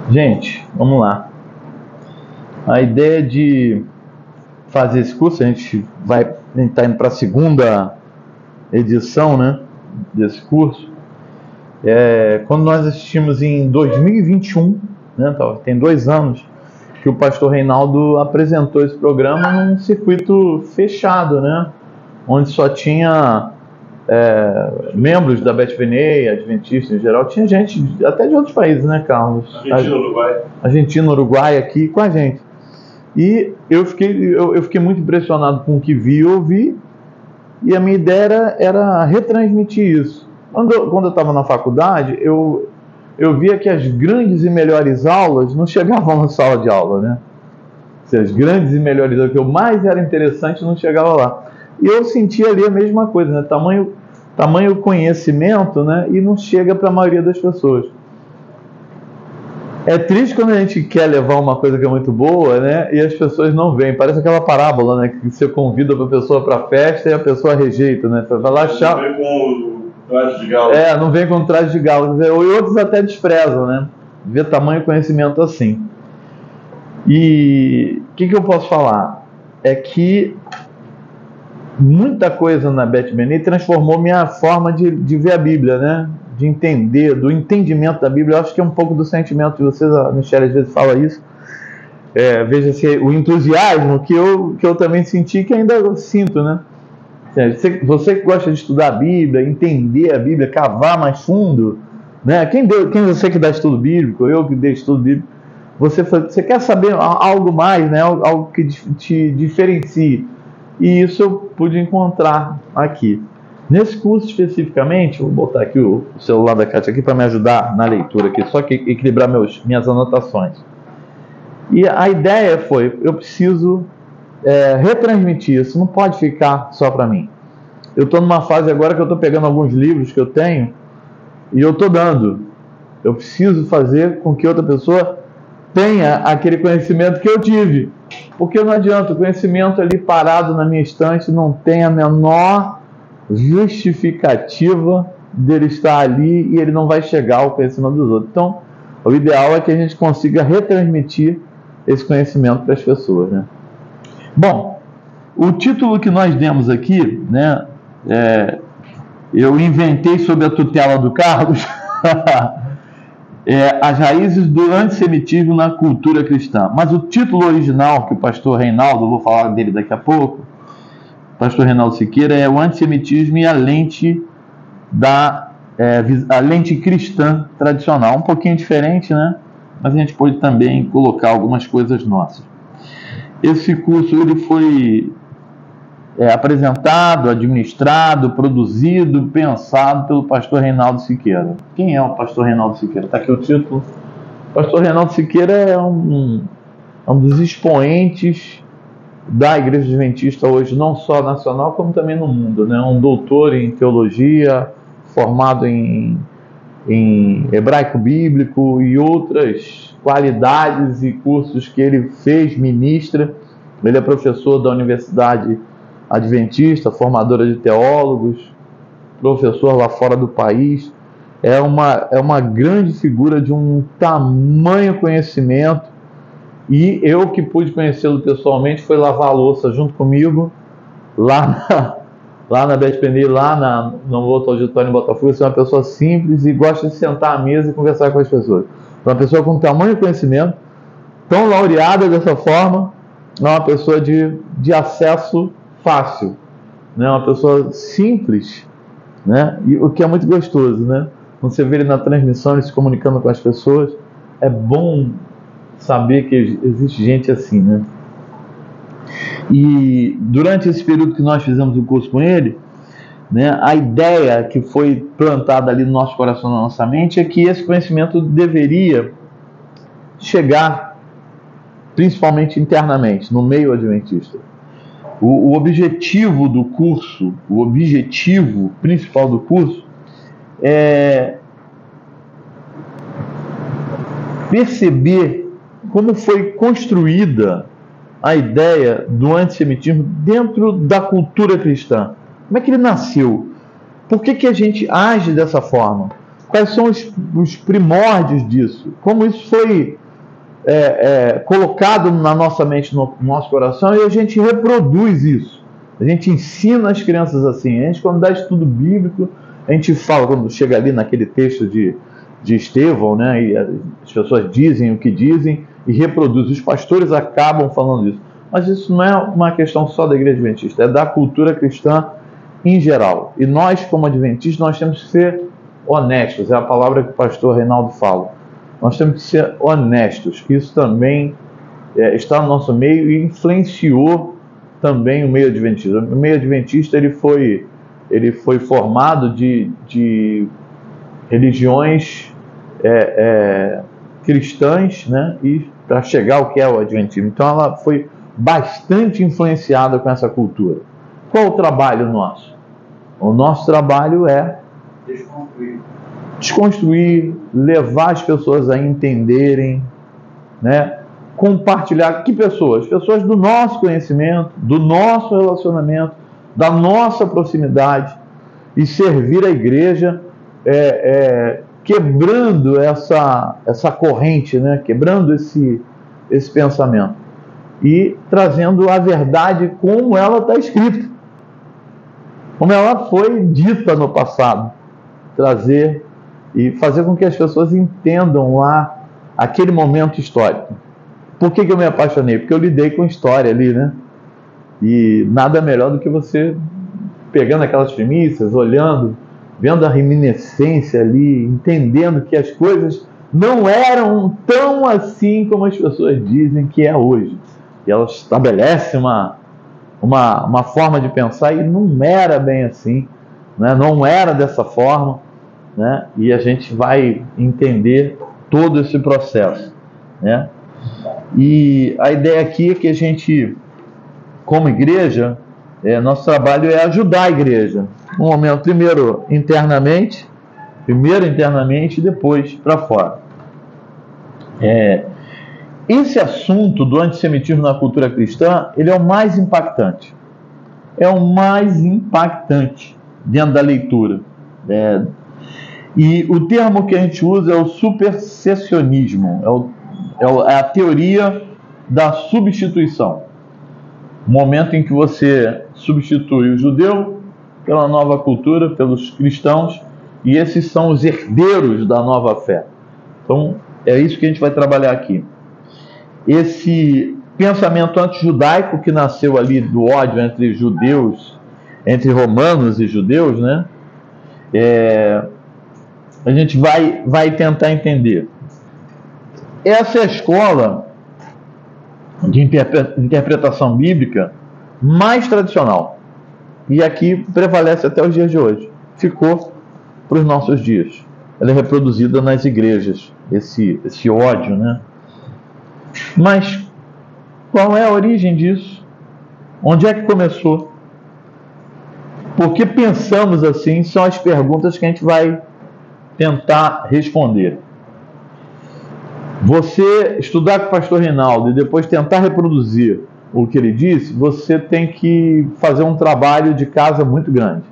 Gente, vamos lá. A ideia de fazer esse curso, a gente está indo para a segunda edição, né, desse curso. Quando nós assistimos em 2021, né, tem 2 anos, que o pastor Reinaldo apresentou esse programa num circuito fechado, né, onde só tinha membros da Bet Venei, adventistas em geral. Tinha gente até de outros países, né, Carlos? Argentina, Uruguai aqui com a gente. E eu fiquei muito impressionado com o que vi e ouvi, e a minha ideia era retransmitir isso. Quando eu estava na faculdade, eu via que as grandes e melhores aulas não chegavam na sala de aula, né? As grandes e melhores aulas, o que eu mais era interessante, não chegava lá. E eu sentia ali a mesma coisa, né? Tamanho conhecimento, né? E não chega para a maioria das pessoas. É triste quando a gente quer levar uma coisa que é muito boa, né? E as pessoas não vêm. Parece aquela parábola, né? Que você convida a pessoa para a festa e a pessoa rejeita, né? Você vai lá achar... Não vem com traje de galo. Não vem com traje de galo. E outros até desprezam, né? Vê tamanho conhecimento assim. E o que eu posso falar? É que muita coisa na Bet Venei transformou minha forma de ver a Bíblia, né? De entender, do entendimento da Bíblia. Eu acho que é um pouco do sentimento de vocês. A Michelle às vezes fala isso. Veja-se o entusiasmo que eu também senti, que ainda sinto, né? Você que gosta de estudar a Bíblia, entender a Bíblia, cavar mais fundo, né? Quem você que dá estudo bíblico, eu que dei estudo bíblico, você quer saber algo mais, né? Algo que te diferencie. E isso eu pude encontrar aqui. Nesse curso especificamente, vou botar aqui o celular da Kátia aqui para me ajudar na leitura aqui, só que equilibrar minhas anotações. E a ideia foi, eu preciso retransmitir isso, não pode ficar só para mim. Eu estou numa fase agora que eu estou pegando alguns livros que eu tenho e eu estou dando. Eu preciso fazer com que outra pessoa tenha aquele conhecimento que eu tive. Porque não adianta, o conhecimento ali parado na minha estante não tem a menor justificativa dele estar ali e ele não vai chegar ao conhecimento dos outros. Então, o ideal é que a gente consiga retransmitir esse conhecimento para as pessoas, né? Bom, o título que nós demos aqui, né, eu inventei sob a tutela do Carlos, as raízes do antissemitismo na cultura cristã. Mas o título original, que o pastor Reinaldo, eu vou falar dele daqui a pouco, o pastor Reinaldo Siqueira, é o antissemitismo e a lente a lente cristã tradicional. Um pouquinho diferente, né? Mas a gente pode também colocar algumas coisas nossas. Esse curso ele foi apresentado, administrado, produzido, pensado pelo pastor Reinaldo Siqueira. Quem é o pastor Reinaldo Siqueira? Está aqui o título. O pastor Reinaldo Siqueira é um dos expoentes da Igreja Adventista hoje, não só nacional, como também no mundo, né? Um doutor em teologia, formado em hebraico bíblico e outras qualidades e cursos que ele fez, ministra. Ele é professor da Universidade Adventista, formadora de teólogos, professor lá fora do país. É uma grande figura de um tamanho conhecimento, e eu que pude conhecê-lo pessoalmente, foi lavar a louça junto comigo lá na Bet Venei, no outro auditório em Botafogo. Você é uma pessoa simples e gosta de sentar à mesa e conversar com as pessoas. Uma pessoa com tamanho conhecimento, tão laureada dessa forma, é uma pessoa de acesso fácil, né? Uma pessoa simples, né? E o que é muito gostoso, né? Você vê ele na transmissão, ele se comunicando com as pessoas. É bom saber que existe gente assim, né? E durante esse período que nós fizemos o curso com ele, né, a ideia que foi plantada ali no nosso coração, na nossa mente, é que esse conhecimento deveria chegar principalmente internamente, no meio adventista. O objetivo do curso, o objetivo principal do curso é perceber como foi construída a ideia do antissemitismo dentro da cultura cristã. Como é que ele nasceu? Por que a gente age dessa forma? Quais são os primórdios disso? Como isso foi colocado na nossa mente, no nosso coração, e a gente reproduz isso. A gente ensina as crianças assim. A gente, quando dá estudo bíblico, a gente fala, quando chega ali naquele texto de Estevão, né, e as pessoas dizem o que dizem e reproduzem. Os pastores acabam falando isso. Mas isso não é uma questão só da Igreja Adventista, é da cultura cristã em geral. E nós, como adventistas, nós temos que ser honestos. É a palavra que o pastor Reinaldo fala. Nós temos que ser honestos. Isso também está no nosso meio e influenciou também o meio adventista. O meio adventista ele foi formado de religiões cristãs, né? E para chegar ao que é o adventismo. Então ela foi bastante influenciada com essa cultura. Qual o trabalho nosso? O nosso trabalho é desconstruir, levar as pessoas a entenderem, né? Compartilhar. Que pessoas? Pessoas do nosso conhecimento, do nosso relacionamento, da nossa proximidade, e servir a igreja quebrando essa corrente, né? Quebrando esse pensamento e trazendo a verdade como ela está escrita, como ela foi dita no passado. Trazer e fazer com que as pessoas entendam lá aquele momento histórico. Por que eu me apaixonei? Porque eu lidei com história ali, né? E nada melhor do que você pegando aquelas premissas, olhando, vendo a reminiscência ali, entendendo que as coisas não eram tão assim como as pessoas dizem que é hoje. E elas estabelecem uma forma de pensar e não era bem assim, né? Não era dessa forma, né? E a gente vai entender todo esse processo, né? E a ideia aqui é que a gente, como igreja, nosso trabalho é ajudar a igreja. Um momento, primeiro internamente e depois para fora. Esse assunto do antissemitismo na cultura cristã, ele é o mais impactante. É o mais impactante dentro da leitura. E o termo que a gente usa é o supersessionismo, é a teoria da substituição. O momento em que você substitui o judeu pela nova cultura, pelos cristãos, e esses são os herdeiros da nova fé. Então, é isso que a gente vai trabalhar aqui. Esse pensamento antijudaico que nasceu ali do ódio entre judeus, entre romanos e judeus, né? A gente vai tentar entender. Essa é a escola de interpretação bíblica mais tradicional. E aqui prevalece até os dias de hoje. Ficou para os nossos dias. Ela é reproduzida nas igrejas, esse ódio, né? Mas qual é a origem disso? Onde é que começou? Por que pensamos assim? São as perguntas que a gente vai tentar responder. Você estudar com o pastor Reinaldo e depois tentar reproduzir o que ele disse, você tem que fazer um trabalho de casa muito grande.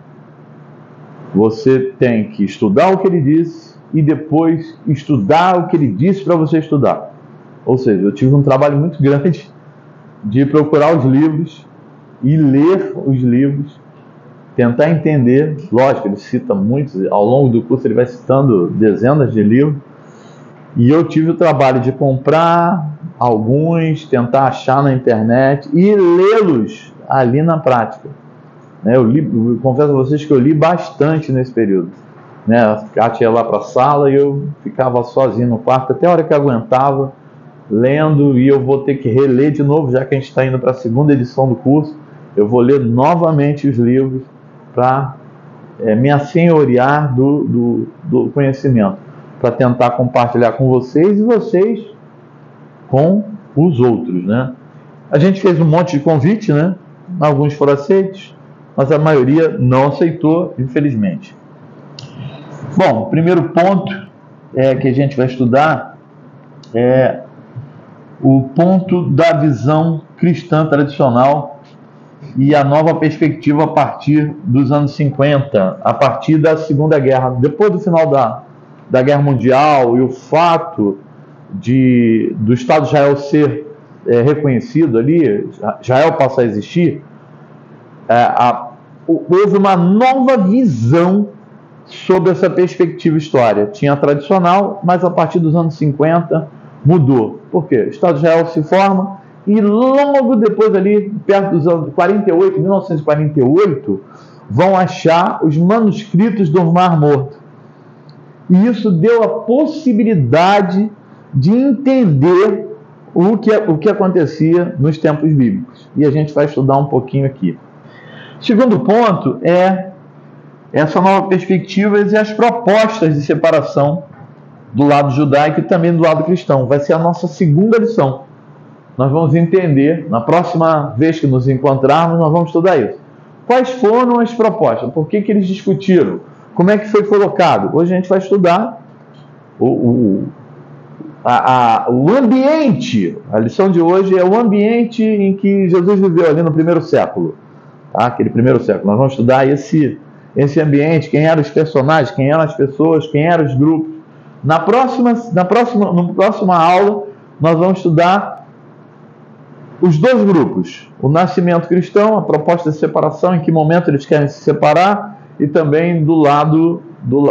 Você tem que estudar o que ele disse e depois estudar o que ele disse para você estudar. Ou seja, eu tive um trabalho muito grande de procurar os livros e ler os livros, tentar entender. Lógico, ele cita muitos, ao longo do curso ele vai citando dezenas de livros, e eu tive o trabalho de comprar alguns, tentar achar na internet e lê-los ali na prática. Eu confesso a vocês que eu li bastante nesse período. A Kátia ia lá para a sala e eu ficava sozinho no quarto até a hora que eu aguentava, lendo, e eu vou ter que reler de novo, já que a gente está indo para a segunda edição do curso. Eu vou ler novamente os livros para me assenhorear do conhecimento, para tentar compartilhar com vocês e vocês com os outros, né? A gente fez um monte de convite, né? Alguns foram aceitos, mas a maioria não aceitou, infelizmente. Bom, o primeiro ponto que a gente vai estudar é o ponto da visão cristã tradicional e a nova perspectiva a partir dos anos 50, a partir da Segunda Guerra, depois do final da Guerra Mundial, e o fato do Estado de Israel ser reconhecido ali, Israel passa a existir, houve uma nova visão sobre essa perspectiva histórica. Tinha a tradicional, mas a partir dos anos 50 mudou. Por quê? O Estado de Israel se forma e logo depois ali, perto dos anos 1948, vão achar os manuscritos do Mar Morto. E isso deu a possibilidade de entender o que acontecia nos tempos bíblicos. E a gente vai estudar um pouquinho aqui. Segundo ponto é essa nova perspectiva e as propostas de separação do lado judaico e também do lado cristão. Vai ser a nossa segunda lição. Nós vamos entender, na próxima vez que nos encontrarmos, nós vamos estudar isso. Quais foram as propostas? Por que eles discutiram? Como é que foi colocado? Hoje a gente vai estudar o ambiente. A lição de hoje é o ambiente em que Jesus viveu ali no primeiro século. Tá? Aquele primeiro século. Nós vamos estudar esse ambiente, quem eram os personagens, quem eram as pessoas, quem eram os grupos. Na próxima aula, nós vamos estudar os dois grupos. O nascimento cristão, a proposta de separação, em que momento eles querem se separar, e também do lado...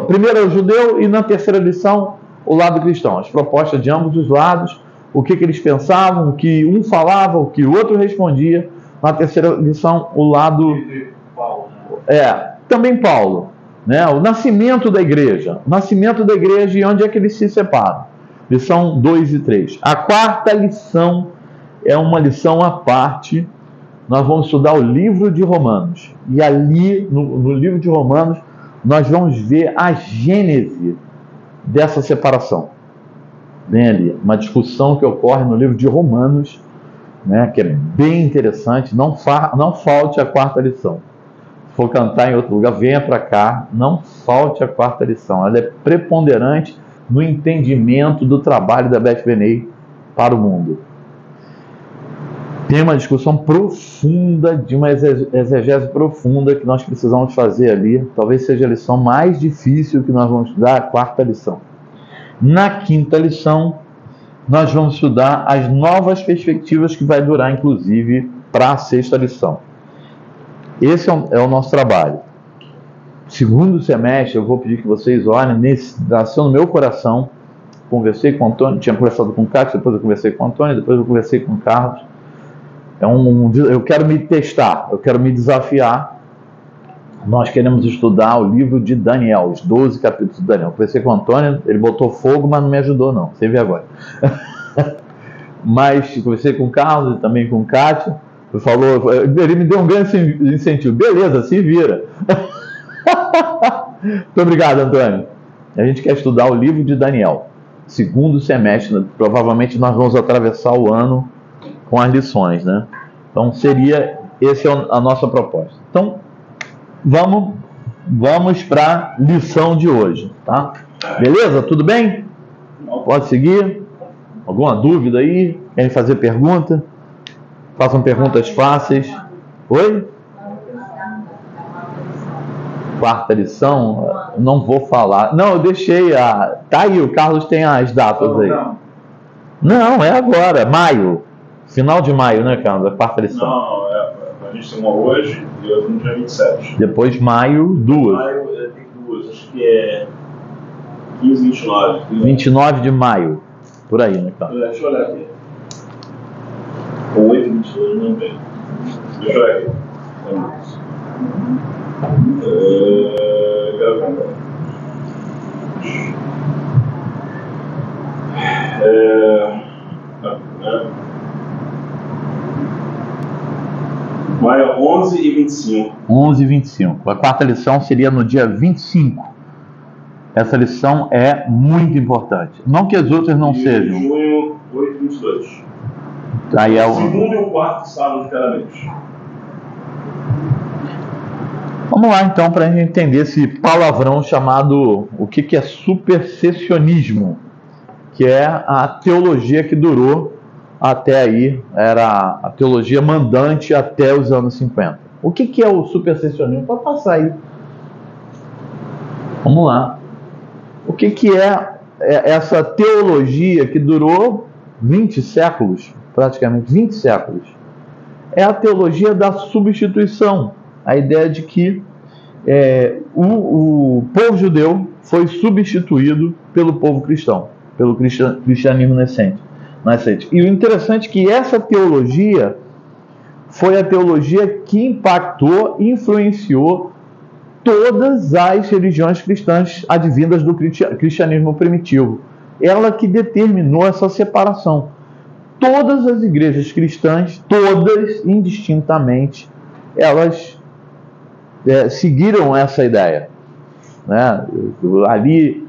primeiro é o judeu e na terceira lição, o lado cristão. As propostas de ambos os lados, o que eles pensavam, o que um falava, o que o outro respondia. Na terceira lição, o lado... também Paulo, né? O nascimento da igreja. O nascimento da igreja e onde é que eles se separam. Lição 2 e 3. A quarta lição é uma lição à parte. Nós vamos estudar o livro de Romanos. E ali, no livro de Romanos, nós vamos ver a gênese dessa separação. Bem ali, uma discussão que ocorre no livro de Romanos, né, que é bem interessante. Não falte a quarta lição. Se for cantar em outro lugar, venha para cá. Não falte a quarta lição. Ela é preponderante no entendimento do trabalho da Beth Benay para o mundo. Tem uma discussão profunda, de uma exegese profunda que nós precisamos fazer ali. Talvez seja a lição mais difícil que nós vamos estudar, a quarta lição. Na quinta lição, nós vamos estudar as novas perspectivas que vai durar, inclusive, para a sexta lição. Esse é o nosso trabalho. Segundo semestre, eu vou pedir que vocês olhem, nasceu no meu coração. Conversei com o Antônio, tinha conversado com o Cássio, depois eu conversei com o Antônio, depois eu conversei com o Carlos. Eu quero me testar, eu quero me desafiar. Nós queremos estudar o livro de Daniel, os 12 capítulos de Daniel. Eu conversei com o Antônio, ele botou fogo, mas não me ajudou não, sem vergonha. Mas conversei com o Carlos e também com o Cássio. Ele me deu um grande incentivo. Beleza, se vira. Muito obrigado, Antônio. A gente quer estudar o livro de Daniel. Segundo semestre, provavelmente nós vamos atravessar o ano com as lições, né? Então essa é a nossa proposta. Então, vamos para a lição de hoje, tá? Beleza? Tudo bem? Pode seguir? Alguma dúvida aí? Querem fazer pergunta? Façam perguntas fáceis. Oi? Quarta lição? Não vou falar. Não, eu deixei tá aí, o Carlos tem as datas aí. Não, é agora, maio. Final de maio, né, Carlos? A quarta lição. Não, a gente tem uma hoje e outra no dia 27. Depois maio, duas. Maio tem duas, acho que é 15 e 29. 29 de maio. Por aí, né, Carlos? Deixa eu olhar aqui. Ou 8 e 22, não tem. Deixa eu olhar aqui. Maio 11 e 25. 11 e 25. A quarta lição seria no dia 25. Essa lição é muito importante. Não que as outras não sejam. Junho 8 e 22. Aí é o segundo e o quarto sábado de cada mês. Vamos lá então para a gente entender esse palavrão chamado o que é supersessionismo, que é a teologia que durou até aí, era a teologia mandante até os anos 50. O que é o supersessionismo? Pode passar aí. Vamos lá. O que é essa teologia que durou 20 séculos, praticamente 20 séculos, é a teologia da substituição. A ideia de que o povo judeu foi substituído pelo povo cristão, pelo cristianismo nascente. E o interessante é que essa teologia foi a teologia que impactou e influenciou todas as religiões cristãs advindas do cristianismo primitivo. Ela que determinou essa separação. Todas as igrejas cristãs, todas indistintamente, elas seguiram essa ideia, né? Ali,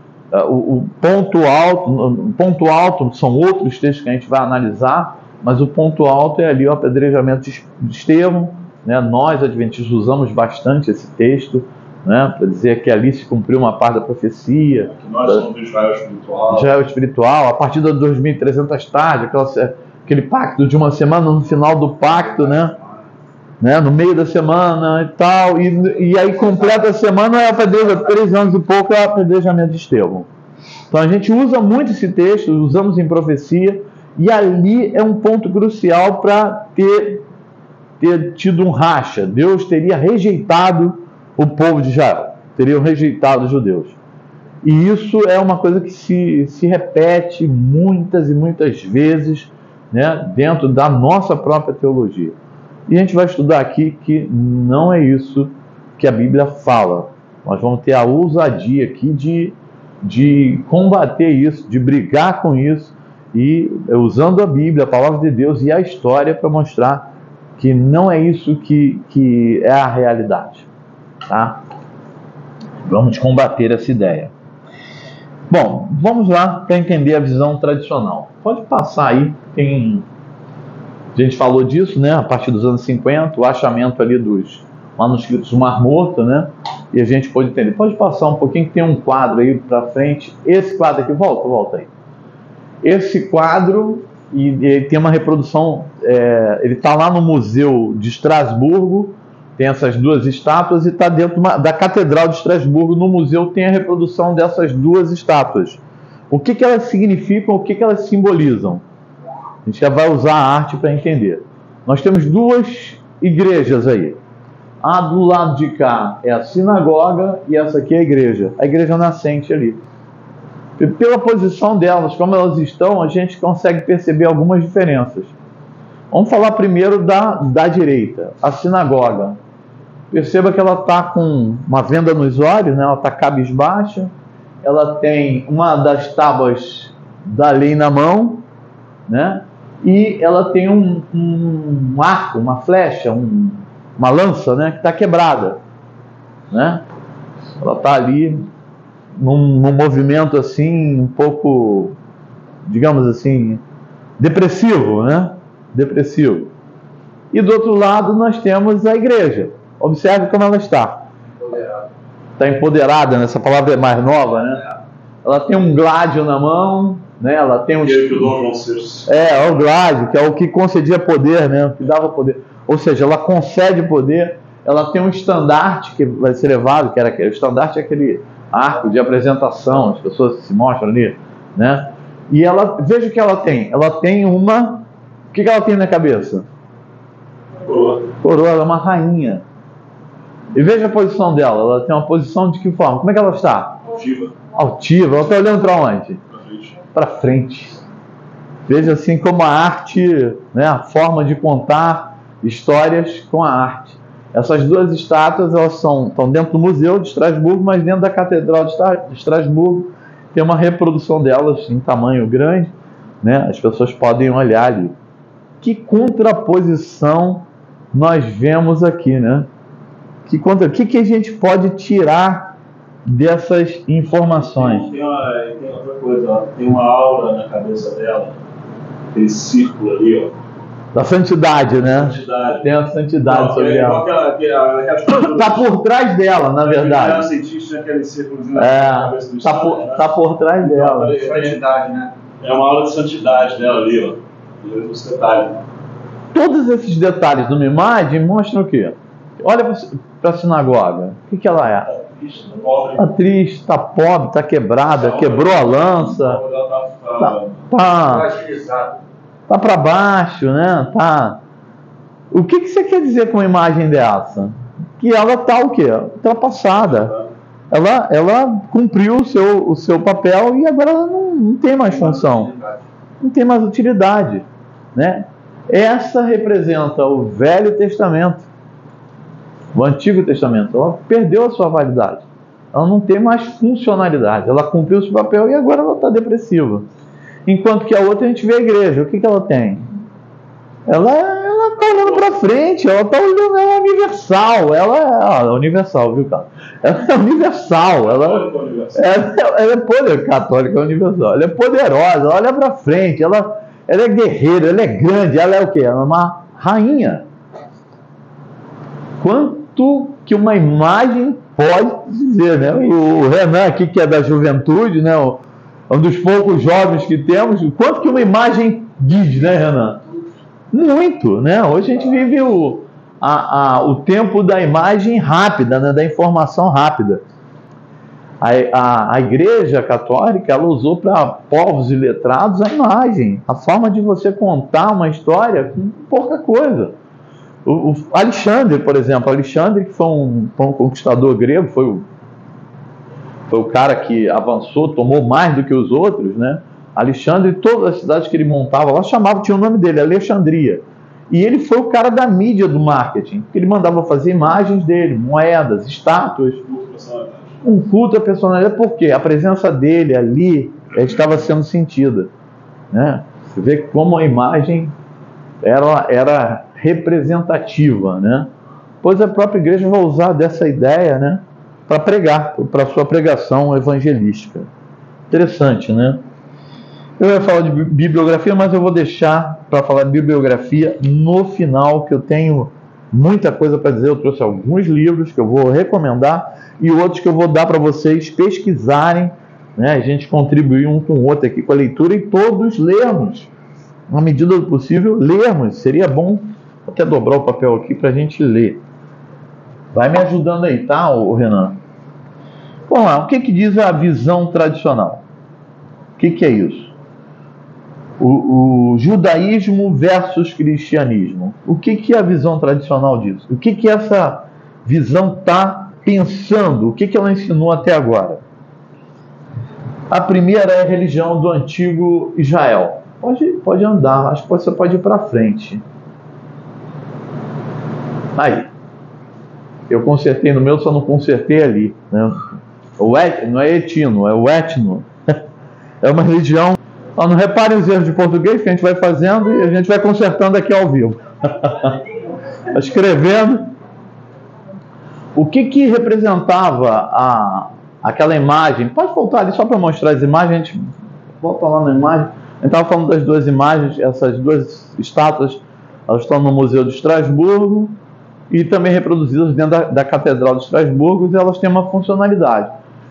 o ponto alto são outros textos que a gente vai analisar, mas o ponto alto é ali o apedrejamento de Estevão, né? Nós, adventistas, usamos bastante esse texto, né, para dizer que ali se cumpriu uma parte da profecia. Que nós somos do Israel espiritual. Israel espiritual, a partir das 2300 tardes, aquele pacto de uma semana, no final do pacto, né, no meio da semana e tal, e aí completa a semana, é apedreja, 3 anos e pouco, é o apedrejamento de Estevão. Então a gente usa muito esse texto, usamos em profecia, e ali é um ponto crucial para ter tido um racha. Deus teria rejeitado o povo de Israel, teriam rejeitado os judeus. E isso é uma coisa que se repete muitas e muitas vezes, né, dentro da nossa própria teologia. E a gente vai estudar aqui que não é isso que a Bíblia fala. Nós vamos ter a ousadia aqui de combater isso, de brigar com isso, e usando a Bíblia, a palavra de Deus e a história para mostrar que não é isso que é a realidade. Tá? Vamos combater essa ideia. Bom, vamos lá para entender a visão tradicional. Pode passar aí, a gente falou disso, né, a partir dos anos 50, o achamento ali dos manuscritos do Mar Morto, né, e a gente pode entender. Pode passar um pouquinho, que tem um quadro aí para frente. Esse quadro aqui, volta aí. Esse quadro, e ele tem uma reprodução, ele está lá no Museu de Estrasburgo, tem essas 2 estátuas, e está dentro da Catedral de Estrasburgo. No museu tem a reprodução dessas 2 estátuas. O que elas significam, o que elas simbolizam? A gente já vai usar a arte para entender. Nós temos 2 igrejas aí. A do lado de cá é a sinagoga e essa aqui é a igreja nascente ali. Pela posição delas, como elas estão, a gente consegue perceber algumas diferenças. Vamos falar primeiro da direita, a sinagoga. Perceba que ela está com uma venda nos olhos, né? Ela está cabisbaixa, ela tem uma das tábuas da lei na mão, né? E ela tem um arco, uma flecha, uma lança, né? Que está quebrada, né? Ela está ali num movimento assim, um pouco, digamos assim, depressivo, né? Depressivo. E do outro lado nós temos a igreja. Observe como ela está. Está empoderada, né? Essa palavra é mais nova, né? Ela tem um gládio na mão, né? Ela tem um... o gládio, que é o que concedia poder, né? O que dava poder. Ou seja, ela concede poder. Ela tem um estandarte que vai ser levado, que era aquele... O estandarte é aquele arco de apresentação, as pessoas se mostram ali, né? E ela... Veja o que ela tem. Ela tem uma... O que ela tem na cabeça? Coroa, ela é uma rainha. E veja a posição dela. Ela tem uma posição de que forma? Como é que ela está? Altiva. Ela está olhando para onde? Para frente. Veja assim como a arte, né, a forma de contar histórias com a arte. Essas 2 estátuas, elas estão dentro do Museu de Estrasburgo, mas dentro da Catedral de Estrasburgo tem uma reprodução delas em tamanho grande, né? As pessoas podem olhar ali. Que contraposição nós vemos aqui, né? O que a gente pode tirar dessas informações? Tem outra coisa, ó. Tem uma aura na cabeça dela, aquele círculo ali, ó. Da santidade, né? Tem a santidade sobre ela. Está por trás dela, na verdade. Está por trás dela. Santidade, né? É uma aura de santidade dela ali, ó. Esse detalhe. Todos esses detalhes de uma imagem mostram o quê? Olha para a sinagoga. O que ela é? Está triste, está pobre, está quebrada, quebrou a lança, tá para baixo, né? Tá. O que você quer dizer com uma imagem dessa? Que ela está o quê? Ultrapassada. Ela cumpriu o seu papel e agora ela não tem mais função, não tem mais utilidade, né? Essa representa o Velho Testamento, o Antigo Testamento. Ela perdeu a sua validade, ela não tem mais funcionalidade, ela cumpriu o seu papel e agora ela está depressiva. Enquanto que a outra, a gente vê a igreja, o que ela tem? Ela está olhando para frente, ela está olhando, ela é universal, ela é universal, viu, cara? Ela é universal, ela é poder católica, é universal, ela é poderosa, ela olha para frente, ela é guerreira, ela é grande, ela é o quê? Ela é uma rainha. Quanto que uma imagem pode dizer, né? O Renan aqui, que é da juventude, né? Um dos poucos jovens que temos, quanto que uma imagem diz, né, Renan? Muito, né? Hoje a gente vive o tempo da imagem rápida, né? Da informação rápida. A Igreja Católica, ela usou para povos iletrados a imagem, a forma de você contar uma história com pouca coisa. O Alexandre, por exemplo, Alexandre, que foi um conquistador grego, foi o cara que avançou, tomou mais do que os outros, né? Alexandre, todas as cidades que ele montava lá, tinha o nome dele, Alexandria. E ele foi o cara da mídia do marketing, que ele mandava fazer imagens dele, moedas, estátuas, um culto à personalidade, porque a presença dele ali estava sendo sentida, né? Você vê como a imagem era representativa, né? Pois a própria igreja vai usar dessa ideia, né, para pregar, para a sua pregação evangelística. Interessante, né? Eu ia falar de bibliografia, mas eu vou deixar para falar de bibliografia no final, que eu tenho muita coisa para dizer. Eu trouxe alguns livros que eu vou recomendar e outros que eu vou dar para vocês pesquisarem, né? A gente contribuir um com o outro aqui com a leitura e todos lermos, na medida do possível, lermos. Seria bom até dobrar o papel aqui para a gente ler. Vai me ajudando aí, tá, Renan? Vamos lá, o que diz a visão tradicional? O que é isso? O judaísmo versus cristianismo. O que é a visão tradicional disso? O que essa visão está pensando? O que ela ensinou até agora? A primeira é a religião do antigo Israel. Pode andar, acho que você pode ir para frente. Aí. Eu consertei no meu, só não consertei ali, né? Não é etno, é o etno. É uma religião. Não reparem os erros de português que a gente vai fazendo e a gente vai consertando aqui ao vivo. Escrevendo. O que representava aquela imagem? Pode voltar ali só para mostrar as imagens. A gente volta lá na imagem. A gente estava falando das duas imagens, essas duas estátuas, elas estão no Museu de Estrasburgo e também reproduzidas dentro da Catedral de Estrasburgo, e elas têm uma funcionalidade.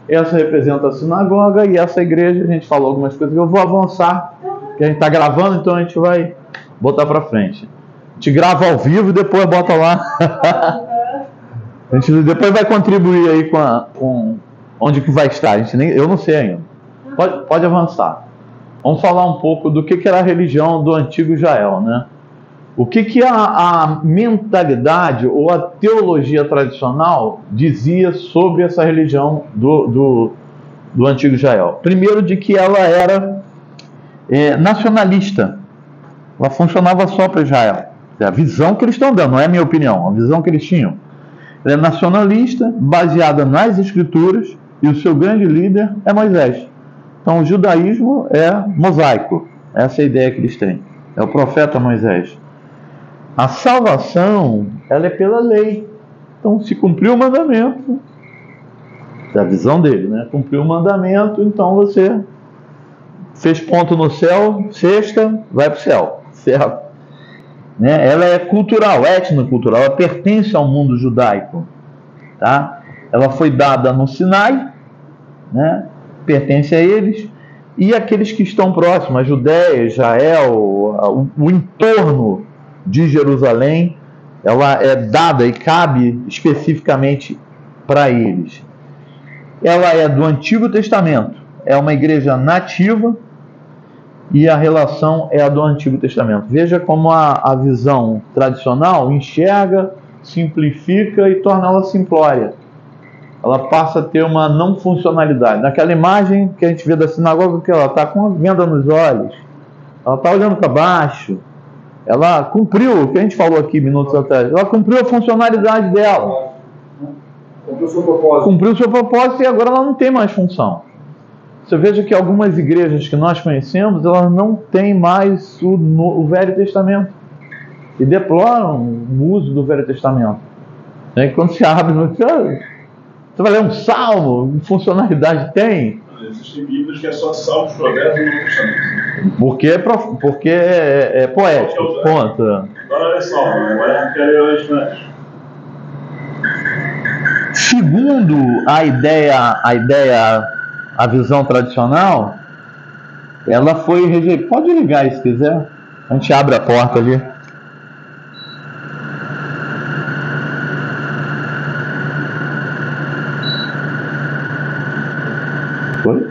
Essa representa a sinagoga e essa igreja. A gente falou algumas coisas que eu vou avançar, que a gente está gravando, então a gente vai botar para frente. A gente grava ao vivo e depois bota lá. A gente depois vai contribuir aí com onde que vai estar. Eu não sei ainda. Pode avançar. Vamos falar um pouco do que era a religião do antigo Israel, né? O que a mentalidade ou a teologia tradicional dizia sobre essa religião do antigo Israel? Primeiro, de que ela era nacionalista. Ela funcionava só para Israel. É a visão que eles estão dando, não é a minha opinião, a visão que eles tinham. Ela é nacionalista, baseada nas escrituras, e o seu grande líder é Moisés. Então o judaísmo é mosaico. Essa é a ideia que eles têm. É o profeta Moisés. A salvação, ela é pela lei. Então, se cumpriu o mandamento, da visão dele, né? Cumpriu o mandamento, então você fez ponto no céu, sexta, vai para o céu. Certo? Né? Ela é cultural, etnocultural, ela pertence ao mundo judaico. Tá? Ela foi dada no Sinai, né? Pertence a eles, e aqueles que estão próximos, a Judéia, Israel, o entorno de Jerusalém, ela é dada e cabe especificamente para eles. ela é do Antigo Testamento, é uma igreja nativa e a relação é a do Antigo Testamento. Veja como a visão tradicional enxerga, simplifica e torna ela simplória. Ela passa a ter uma não funcionalidade. Naquela imagem que a gente vê da sinagoga, que ela está com a venda nos olhos, ela está olhando para baixo, ela cumpriu o que a gente falou aqui minutos atrás, ela cumpriu a funcionalidade dela. Cumpriu o seu propósito. Cumpriu o seu propósito e agora ela não tem mais função. Você veja que algumas igrejas que nós conhecemos, elas não têm mais o Velho Testamento. E deploram o uso do Velho Testamento. E quando se abre, você vai ler um salmo, que funcionalidade tem? Existem livros que é só salmos, provérbios e Novo Testamento. Porque é poético. Ponto. Agora é salmo, agora não quero ir antes. Segundo a visão tradicional, ela foi rejeitada. Pode ligar aí se quiser. A gente abre a porta ali. Foi?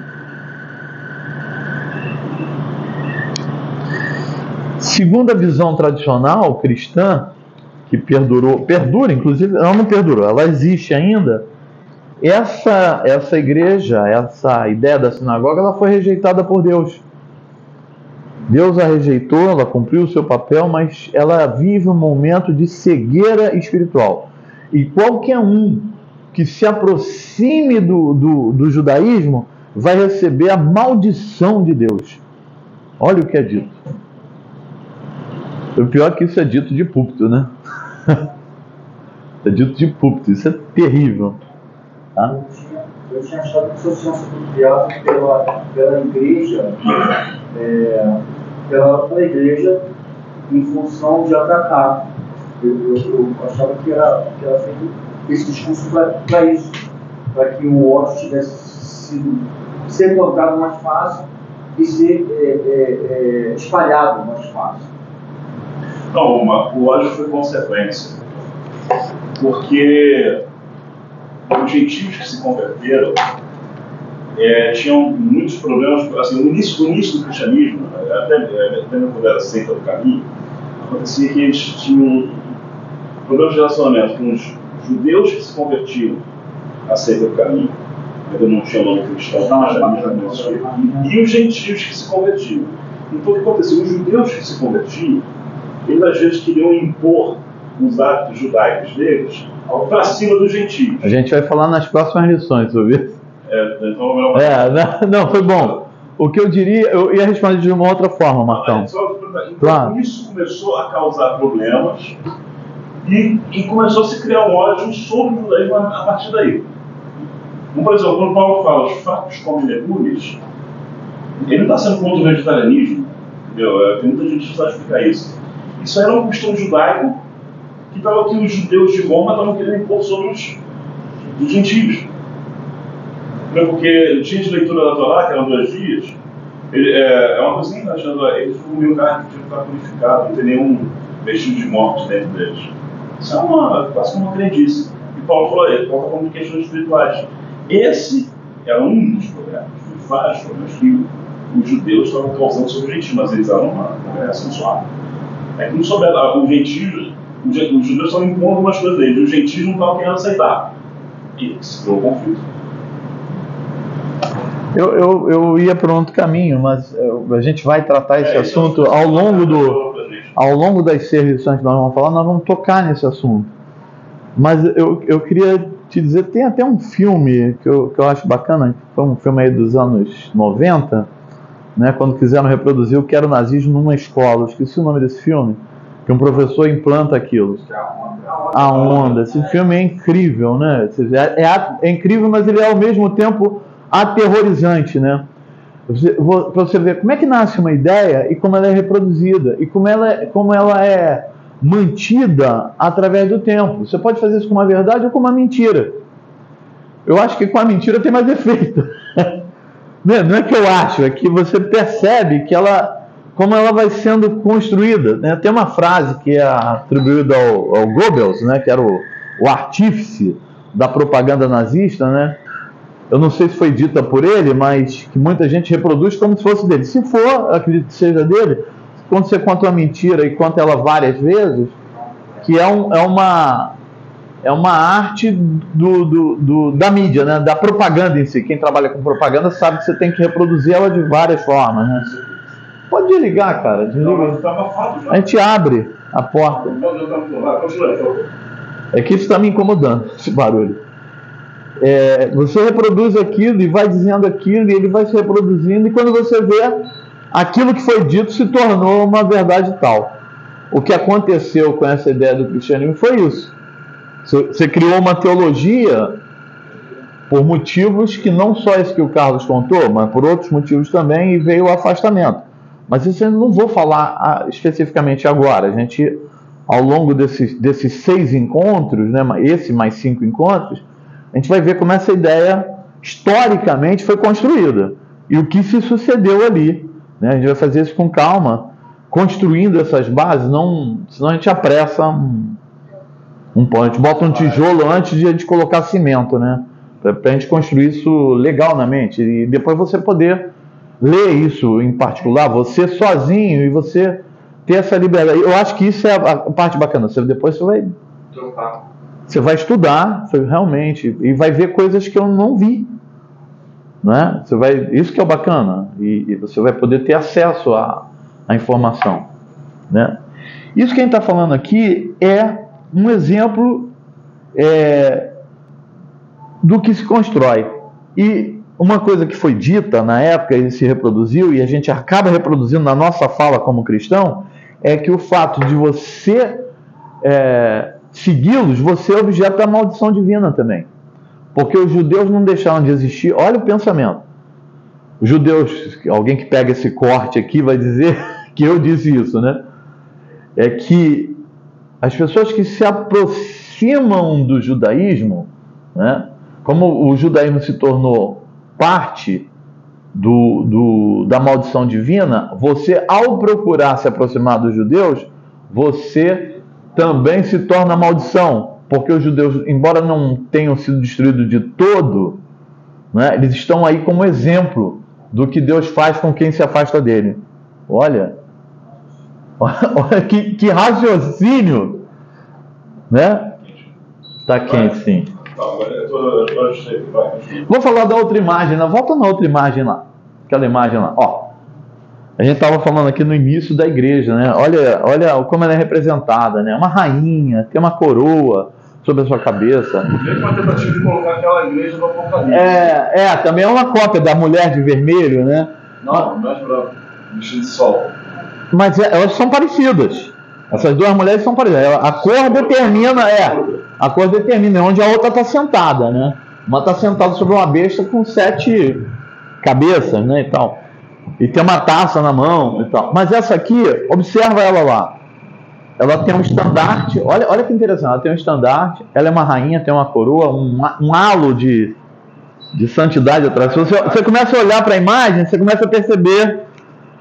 Segundo a visão tradicional cristã, que perdura, inclusive, ela não perdurou, ela existe ainda. Essa igreja, essa ideia da sinagoga, ela foi rejeitada por Deus. Deus a rejeitou, ela cumpriu o seu papel, mas ela vive um momento de cegueira espiritual. E qualquer um que se aproxime do judaísmo vai receber a maldição de Deus. Olha o que é dito. O pior é que isso é dito de púlpito, né? É dito de púlpito, isso é terrível. Tá? Eu tinha achado que o senhor tinha sido criado pela igreja, pela igreja em função de atacar. Eu achava que era feito esse discurso para isso, para que o ódio tivesse sido ser plantado mais fácil e ser espalhado mais fácil. Não, o ódio foi consequência, porque os gentios que se converteram tinham muitos problemas. Assim, no início do cristianismo, até quando era seita do caminho, acontecia que eles tinham problemas de relacionamento com os judeus que se convertiam à seita do caminho, ainda não tinha nome cristão, e os gentios que se convertiam. Então o que acontecia? Os judeus que se convertiam, eles às vezes queriam impor os hábitos judaicos deles para cima dos gentios. A gente vai falar nas próximas lições sobre isso. Não, foi bom. O que eu diria, eu ia responder de uma outra forma, Marcão. Então, claro. Isso começou a causar problemas e começou a se criar um ódio sobre o judaísmo a partir daí. Por exemplo, quando Paulo fala os fatos comem legumes, ele não está sendo contra o vegetarianismo. Entendeu? Tem muita gente que sabe explicar isso. Isso era um costume judaico que os judeus de Roma estavam querendo impor sobre os gentios. Porque o dia de leitura da Torá, que eram 2 dias, é uma coisinha, eles comiam carne que tinha que estar purificado, não tem nenhum vestido de morte dentro deles. Isso é quase uma crendice. E Paulo falou, ele está falando de questões espirituais. Esse era um dos problemas, de vários problemas que os judeus estavam causando sobre os gentios, mas eles eram uma congregação suave. É que não souberam, os judeus estavam impondo algumas coisas deles, os gentios não estavam querendo aceitar. E se criou um conflito. Eu ia por um outro caminho, mas a gente vai tratar esse assunto ao longo das 6 lições que nós vamos falar, nós vamos tocar nesse assunto. Mas eu queria te dizer, tem até um filme que eu acho bacana, foi um filme aí dos anos 90, né, quando quiseram reproduzir o que era o nazismo numa escola. Eu esqueci o nome desse filme, que um professor implanta aquilo. A Onda. Esse filme é incrível, né? É incrível, mas ele é ao mesmo tempo aterrorizante, né? Para você ver como é que nasce uma ideia e como ela é reproduzida e como ela é mantida através do tempo. Você pode fazer isso com uma verdade ou com uma mentira. Eu acho que com a mentira tem mais efeito. Não é que eu acho, é que você percebe que como ela vai sendo construída, né? Tem uma frase que é atribuída ao Goebbels, né? Que era o artífice da propaganda nazista, né? eu não sei se foi dita por ele, mas que muita gente reproduz como se fosse dele. Se for, acredito que seja dele, quando você conta uma mentira e conta ela várias vezes, que é uma arte da mídia, né? Da propaganda em si. Quem trabalha com propaganda sabe que você tem que reproduzir ela de várias formas, né? Pode desligar, cara. Desliga. A gente abre a porta. É que isso está me incomodando, esse barulho. Você reproduz aquilo e vai dizendo aquilo, e ele vai se reproduzindo, e quando você vê, aquilo que foi dito se tornou uma verdade tal. O que aconteceu com essa ideia do cristianismo foi isso. Você criou uma teologia por motivos que não só esse que o Carlos contou, mas por outros motivos também, e veio o afastamento. Mas isso eu não vou falar especificamente agora. A gente, ao longo desses 6 encontros, né, esse mais 5 encontros, a gente vai ver como essa ideia historicamente foi construída e o que se sucedeu ali, né? A gente vai fazer isso com calma, construindo essas bases, senão a gente apressa um ponto. A gente bota um tijolo antes de a gente colocar cimento, né? Para a gente construir isso legal na mente e depois você poder ler isso em particular, você sozinho, e você ter essa liberdade. Eu acho que isso é a parte bacana. Depois você vai estudar realmente e vai ver coisas que eu não vi, né? Isso que é o bacana, e você vai poder ter acesso à informação, né? Isso que a gente está falando aqui é um exemplo do que se constrói. E uma coisa que foi dita na época e se reproduziu, e a gente acaba reproduzindo na nossa fala como cristão, é que o fato de você segui-los, você é objeto da maldição divina também. Porque os judeus não deixaram de existir. Olha o pensamento. Os judeus, alguém que pega esse corte aqui vai dizer que eu disse isso, né? É que as pessoas que se aproximam do judaísmo, né? Como o judaísmo se tornou parte da maldição divina, você, ao procurar se aproximar dos judeus, você também se torna maldição, porque os judeus, embora não tenham sido destruídos de todo, né, eles estão aí como exemplo do que Deus faz com quem se afasta dele. Olha que raciocínio, né? Está quente, sim. Vou falar da outra imagem, né? Volta na outra imagem lá. Aquela imagem lá. Ó, a gente estava falando aqui no início da igreja, né? Olha como ela é representada, né? Uma rainha, tem uma coroa sobre a sua cabeça. Mesmo uma tentativa de colocar aquela igreja no Apocalipse. Também é uma cópia da mulher de vermelho, né? Não é para vestido de sol. Mas elas são parecidas. Essas duas mulheres são parecidas. A cor determina onde a outra está sentada, né? Uma está sentada sobre uma besta com 7 cabeças, né, e tal. E tem uma taça na mão e tal. Mas essa aqui, observa ela lá. Ela tem um estandarte. Olha que interessante. Ela tem um estandarte. Ela é uma rainha, tem uma coroa, um halo de santidade atrás. Se você começa a olhar para a imagem, você começa a perceber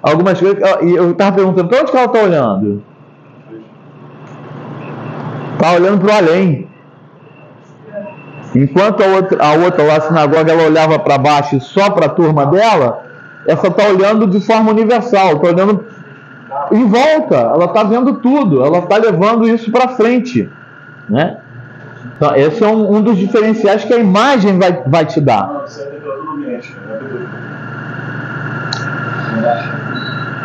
algumas coisas. E eu estava perguntando, para onde que ela está olhando? Está olhando para o além. Enquanto a outra lá, a sinagoga, ela olhava para baixo só para a turma dela, essa está olhando de forma universal, está olhando em volta, ela está vendo tudo, ela está levando isso para frente, né? Então, esse é um dos diferenciais que a imagem vai te dar.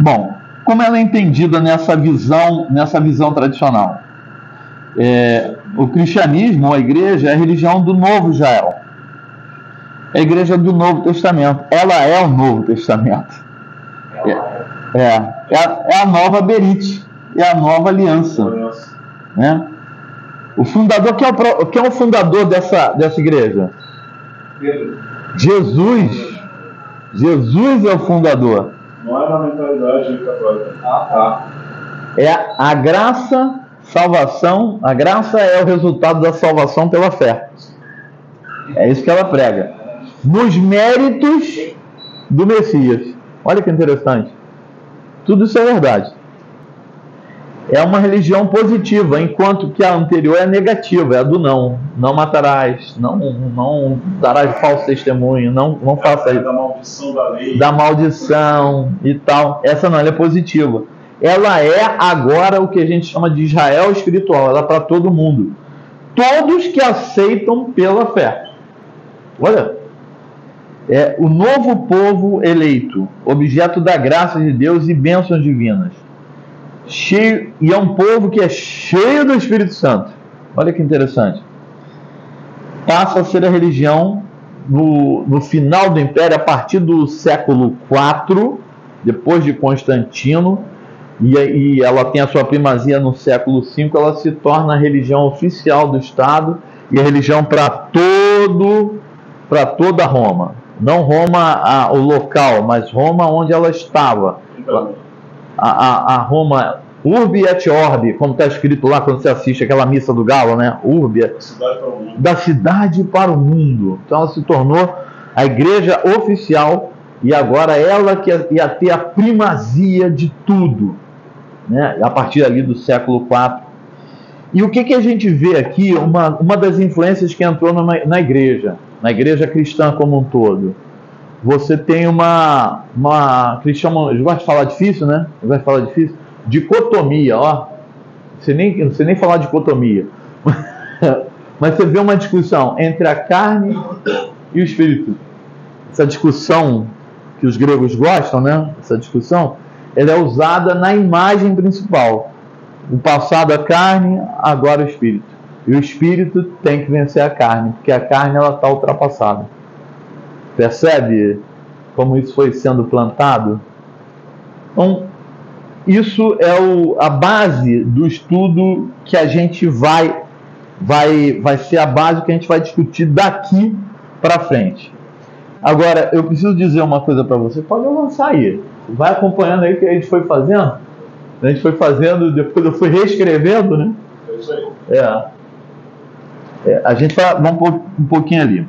Bom, como ela é entendida nessa visão tradicional? O cristianismo, a igreja, é a religião do Novo Israel. É a igreja do Novo Testamento. Ela é o Novo Testamento. É a nova Berite. É a nova aliança. Né? O fundador, quem é o fundador dessa igreja? Jesus. Jesus é o fundador. Não é na mentalidade católica. É a graça, salvação. A graça é o resultado da salvação pela fé. É isso que ela prega. Nos méritos do Messias. Olha que interessante. Tudo isso é verdade. é uma religião positiva, enquanto que a anterior é negativa, é a do não. Não matarás, não darás falso testemunho, não faça isso. Da maldição da lei. Da maldição e tal. Essa não, ela é positiva. Ela é agora o que a gente chama de Israel espiritual, ela é para todo mundo. Todos que aceitam pela fé. Olha, é o novo povo eleito, objeto da graça de Deus e bênçãos divinas. Cheio, e é um povo que é cheio do Espírito Santo. Olha que interessante. Passa a ser a religião no final do Império, a partir do século IV, depois de Constantino, e ela tem a sua primazia no século V, ela se torna a religião oficial do Estado e a religião para toda Roma. Não Roma o local, mas Roma onde ela estava. A Roma Urbi et Orbi, como está escrito lá quando você assiste aquela missa do Galo, né? Urbi, da cidade para o mundo. Então ela se tornou a igreja oficial e agora ela que ia ter a primazia de tudo, né? A partir ali do século IV. E o que a gente vê aqui, uma das influências que entrou na igreja cristã como um todo. Você tem uma que eles chamam, eles gostam de falar difícil, né? Eles gostam de falar difícil. Dicotomia, ó. Não sei nem falar dicotomia. Mas você vê uma discussão entre a carne e o espírito. Essa discussão que os gregos gostam, né? Essa discussão, ela é usada na imagem principal. O passado a carne, agora o espírito. E o espírito tem que vencer a carne, porque a carne ela está ultrapassada. Percebe como isso foi sendo plantado? Então, isso é a base do estudo que a gente vai ser a base que a gente vai discutir daqui para frente. Agora, eu preciso dizer uma coisa para você. Pode avançar aí. Vai acompanhando aí o que a gente foi fazendo. A gente foi fazendo, depois eu fui reescrevendo, né? É isso aí. A gente vai um pouquinho ali.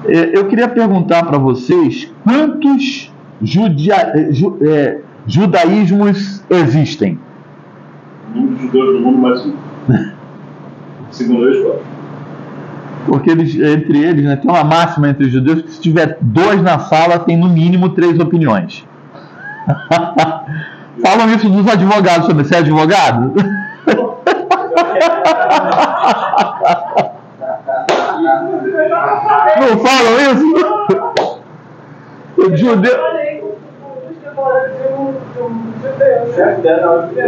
Eu queria perguntar para vocês quantos judaísmos existem? O número de judeus do mundo mais um. Segundo eles, quatro. Porque entre eles, né, tem uma máxima entre os judeus que se tiver 2 na sala, tem no mínimo 3 opiniões. Falam isso dos advogados também. Você é advogado? Não falam isso?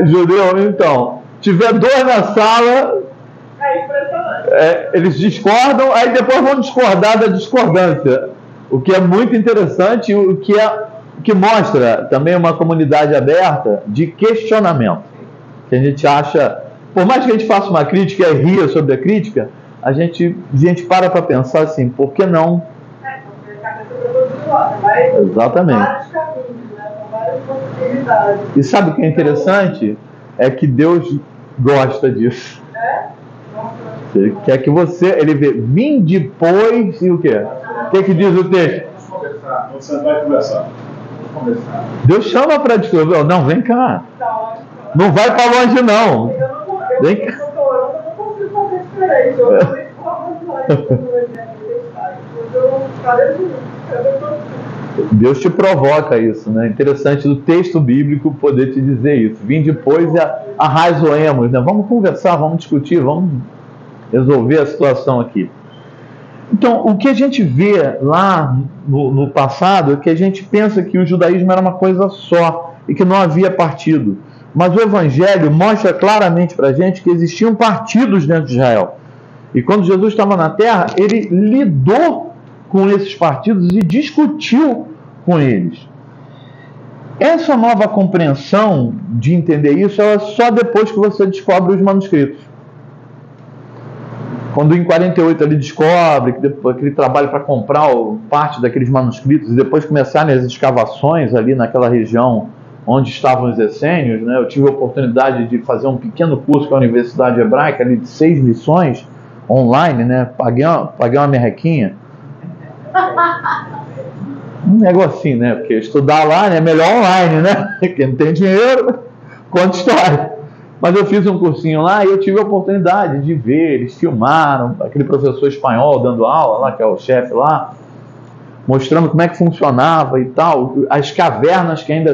Judeu, então. Tiver 2 na sala, é impressionante. Eles discordam, aí depois vão discordar da discordância. O que é muito interessante, o que mostra também uma comunidade aberta de questionamento. Que a gente acha, por mais que a gente faça uma crítica e ria sobre a crítica, a gente para pensar assim, por que não? Porque a cabeça é todos mas exatamente. Vários caminhos, né? São várias possibilidades. E sabe o que é interessante? É que Deus gosta disso. Ele quer que ele vê, vim depois e o quê? O que diz o texto? Vamos sentar e conversar. Deus chama para discutir. Não, vem cá. Não vai para longe, não. Vem cá. Eu não consigo fazer diferente. Eu não Deus te provoca isso, né? Interessante do texto bíblico poder te dizer isso. Vim depois e arrazoemos, né? Vamos conversar, vamos discutir, vamos resolver a situação aqui. Então, o que a gente vê lá no passado é que a gente pensa que o judaísmo era uma coisa só e que não havia partido. Mas o Evangelho mostra claramente para a gente que existiam partidos dentro de Israel. E quando Jesus estava na Terra, ele lidou com esses partidos e discutiu com eles. Essa nova compreensão de entender isso é só depois que você descobre os manuscritos. Quando em 48 ele descobre que ele trabalha para comprar parte daqueles manuscritos e depois começarem as escavações ali naquela região onde estavam os essênios, né? Eu tive a oportunidade de fazer um pequeno curso com a Universidade Hebraica ali de 6 lições online, né? Paguei uma merrequinha. Um negocinho, né? Porque estudar lá é melhor online, né? Quem não tem dinheiro conta história. Mas eu fiz um cursinho lá e eu tive a oportunidade de ver, eles filmaram, aquele professor espanhol dando aula lá, que é o chefe lá, mostrando como é que funcionava e tal, as cavernas que ainda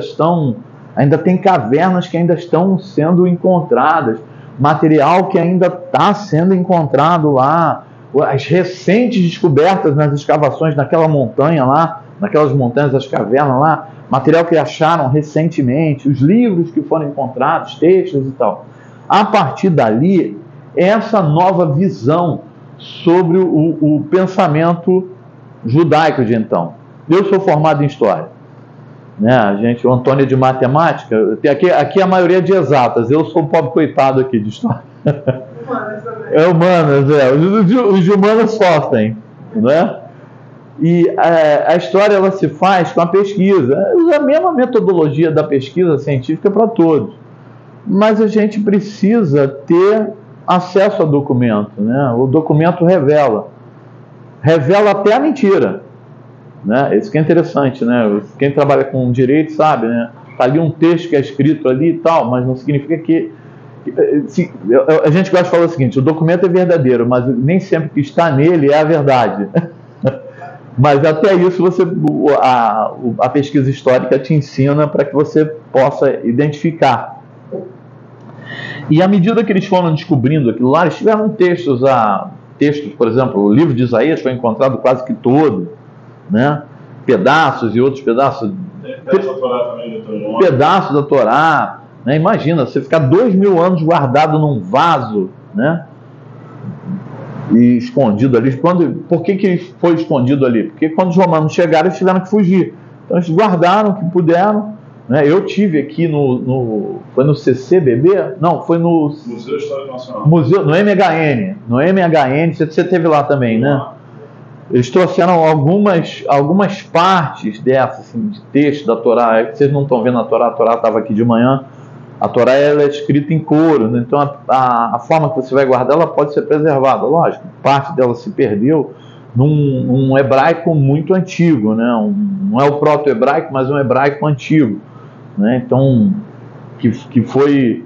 tem cavernas que ainda estão sendo encontradas, material que ainda está sendo encontrado lá, as recentes descobertas nas escavações naquela montanha lá, naquelas montanhas das cavernas lá, material que acharam recentemente, os livros que foram encontrados, textos e tal. A partir dali, essa nova visão sobre o pensamento judaico de então. Eu sou formado em História. Né? O Antônio é de Matemática. Aqui a maioria é de exatas. Eu sou o pobre coitado aqui de História. Humanas também. É humanas, os de humanas sofrem, né? E a história ela se faz com a pesquisa. É a mesma metodologia da pesquisa científica para todos. Mas a gente precisa ter acesso ao documento, né? O documento revela até a mentira, né? Isso que é interessante, né? Quem trabalha com direito sabe, né? Tá ali um texto que é escrito ali e tal, mas não significa que a gente gosta de falar o seguinte: o documento é verdadeiro, mas nem sempre que está nele é a verdade. Mas até isso a pesquisa histórica te ensina para que você possa identificar. E à medida que eles foram descobrindo aquilo lá, eles tiveram textos, por exemplo, o livro de Isaías foi encontrado quase que todo, né? Pedaços e outros pedaços. Pedaços da Torá, né? Imagina, você ficar 2000 anos guardado num vaso, né? E escondido ali. Por que ele foi escondido ali? Porque quando os romanos chegaram, eles tiveram que fugir. Então eles guardaram o que puderam. Né? Eu tive aqui foi no CCBB? Não, foi no Museu Histórico Nacional. No MHN. No MHN, você esteve lá também, né? Eles trouxeram algumas partes dessas, assim, de texto da Torá. Vocês não estão vendo a Torá estava aqui de manhã. A Torá ela é escrita em couro, né? Então a forma que você vai guardar ela pode ser preservada. Lógico, parte dela se perdeu num hebraico muito antigo, né? Não é o proto-hebraico, mas um hebraico antigo, né? Então, que foi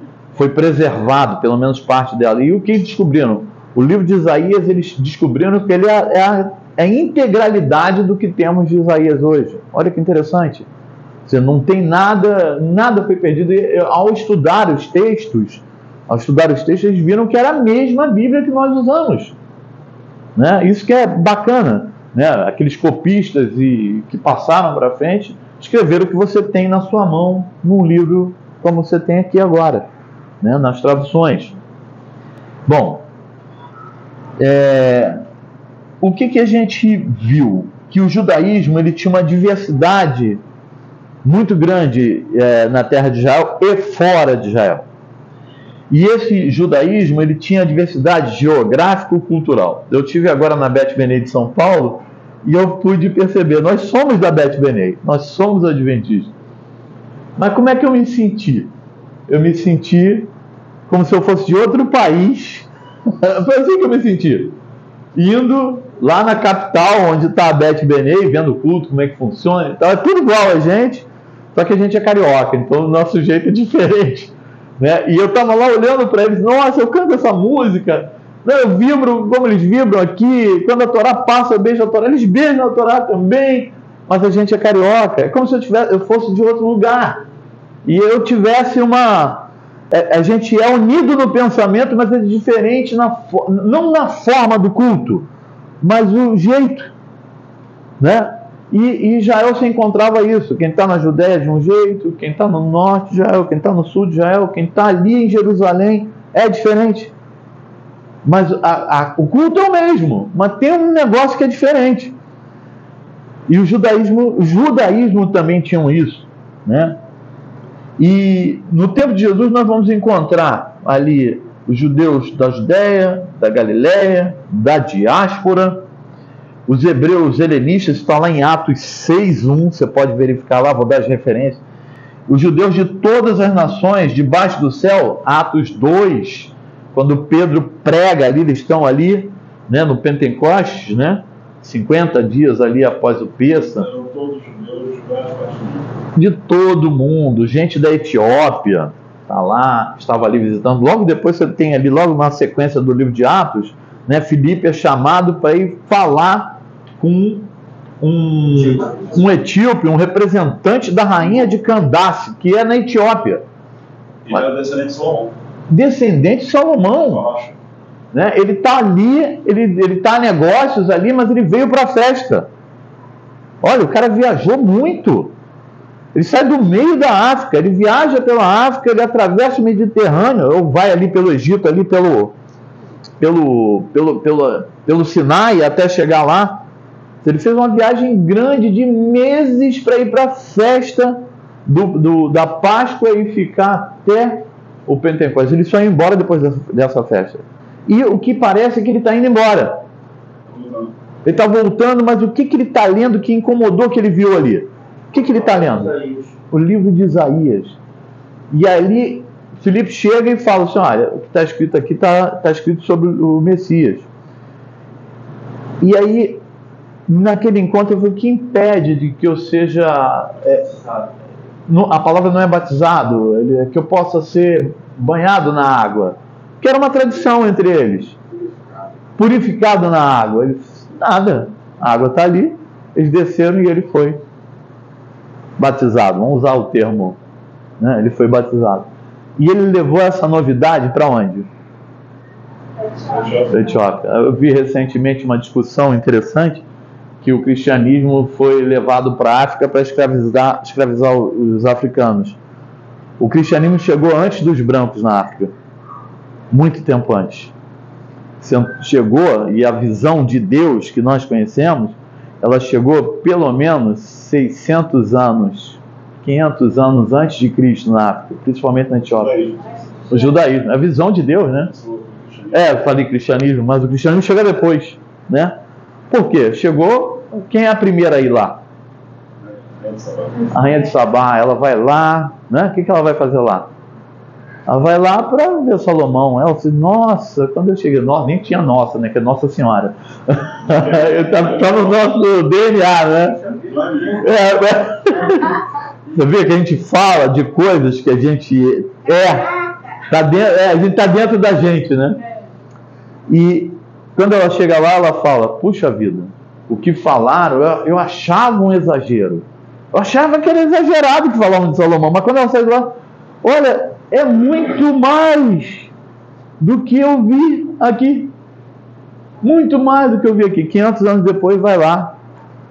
preservado, pelo menos parte dela. E o que eles descobriram? O livro de Isaías, eles descobriram que ele é a integralidade do que temos de Isaías hoje. Olha que interessante. Você não tem nada foi perdido. E ao estudar os textos, eles viram que era a mesma Bíblia que nós usamos, né? Isso que é bacana, né? Aqueles copistas que passaram para frente escreveram o que você tem na sua mão num livro como você tem aqui agora, né? Nas traduções. Bom, o que a gente viu? Que o judaísmo ele tinha uma diversidade muito grande na terra de Israel e fora de Israel. E esse judaísmo ele tinha diversidade geográfico-cultural. Eu tive agora na Bet Benei de São Paulo e eu pude perceber, nós somos da Bet Benei, nós somos adventistas. Mas como é que eu me senti? Eu me senti como se eu fosse de outro país. Foi assim que eu me senti. Indo lá na capital, onde está a Bet Benei, vendo o culto, como é que funciona e tal. É tudo igual a gente, só que a gente é carioca, então o nosso jeito é diferente, né? E eu estava lá olhando para eles, nossa, eu canto essa música, eu vibro como eles vibram aqui, quando a Torá passa, eu beijo a Torá, eles beijam a Torá também, mas a gente é carioca, é como se eu fosse de outro lugar, e eu tivesse a gente é unido no pensamento, mas é diferente, não na forma do culto, mas o jeito, né? E Israel se encontrava isso. Quem está na Judéia de um jeito, quem está no norte de Israel, quem está no sul de Israel, quem está ali em Jerusalém é diferente. Mas o culto é o mesmo, mas tem um negócio que é diferente. E o judaísmo também tinha isso, né? E no tempo de Jesus nós vamos encontrar ali os judeus da Judéia, da Galiléia, da diáspora. Os hebreus helenistas, está lá em Atos 6:1, você pode verificar lá, vou dar as referências. Os judeus de todas as nações, debaixo do céu, Atos 2, quando Pedro prega ali, eles estão ali, né, no Pentecostes, né, 50 dias ali após o Pêssego. Eram todos judeus de várias partes do mundo. De todo mundo, gente da Etiópia, Está lá, estava ali visitando. Logo depois você tem ali, logo na sequência do livro de Atos, né, Filipe é chamado para ir falar com um etíope, um representante da rainha de Candace, que é na Etiópia. Ele era descendente de Salomão. Descendente de Salomão. Né? Ele está ali, ele está a negócios ali, mas ele veio para a festa. Olha, o cara viajou muito. Ele sai do meio da África, ele viaja pela África, ele atravessa o Mediterrâneo, ou vai ali pelo Egito, ali pelo Sinai até chegar lá. Ele fez uma viagem grande de meses para ir para a festa da Páscoa e ficar até o Pentecostes. Ele só ia embora depois dessa festa. E o que parece é que ele está indo embora. Ele está voltando, mas o que ele está lendo que incomodou que ele viu ali? O que ele está lendo? O livro de Isaías. E ali, Filipe chega e fala assim, olha, o que está escrito aqui está escrito sobre o Messias. E aí, naquele encontro, eu falei, o que impede de que eu seja... a palavra não é batizado, que eu possa ser banhado na água. Que era uma tradição entre eles. Purificado na água. Eles, nada. A água está ali. Eles desceram e ele foi batizado. Vamos usar o termo. Né? Ele foi batizado. E ele levou essa novidade para onde? Etiópia. Eu vi recentemente uma discussão interessante que o cristianismo foi levado para a África para escravizar os africanos. O cristianismo chegou antes dos brancos na África. Muito tempo antes. Chegou, e a visão de Deus que nós conhecemos, ela chegou pelo menos 600 anos, 500 anos antes de Cristo na África, principalmente na Etiópia. O judaísmo, a visão de Deus, né? Eu falei cristianismo, mas o cristianismo chega depois, né? Por quê? Chegou, quem é a primeira a ir lá? A rainha de Sabá, ela vai lá, né? O que ela vai fazer lá? Ela vai lá para ver Salomão. Ela disse, nossa, quando eu cheguei, nem tinha nossa, né? Que é Nossa Senhora. Está no nosso DNA, né? Você vê que a gente fala de coisas que a gente a gente está dentro da gente, né? E quando ela chega lá, ela fala, puxa vida, o que falaram, eu achava um exagero. Eu achava que era exagerado que falavam de Salomão, mas quando ela saiu lá, olha, é muito mais do que eu vi aqui. Muito mais do que eu vi aqui. 500 anos depois vai lá,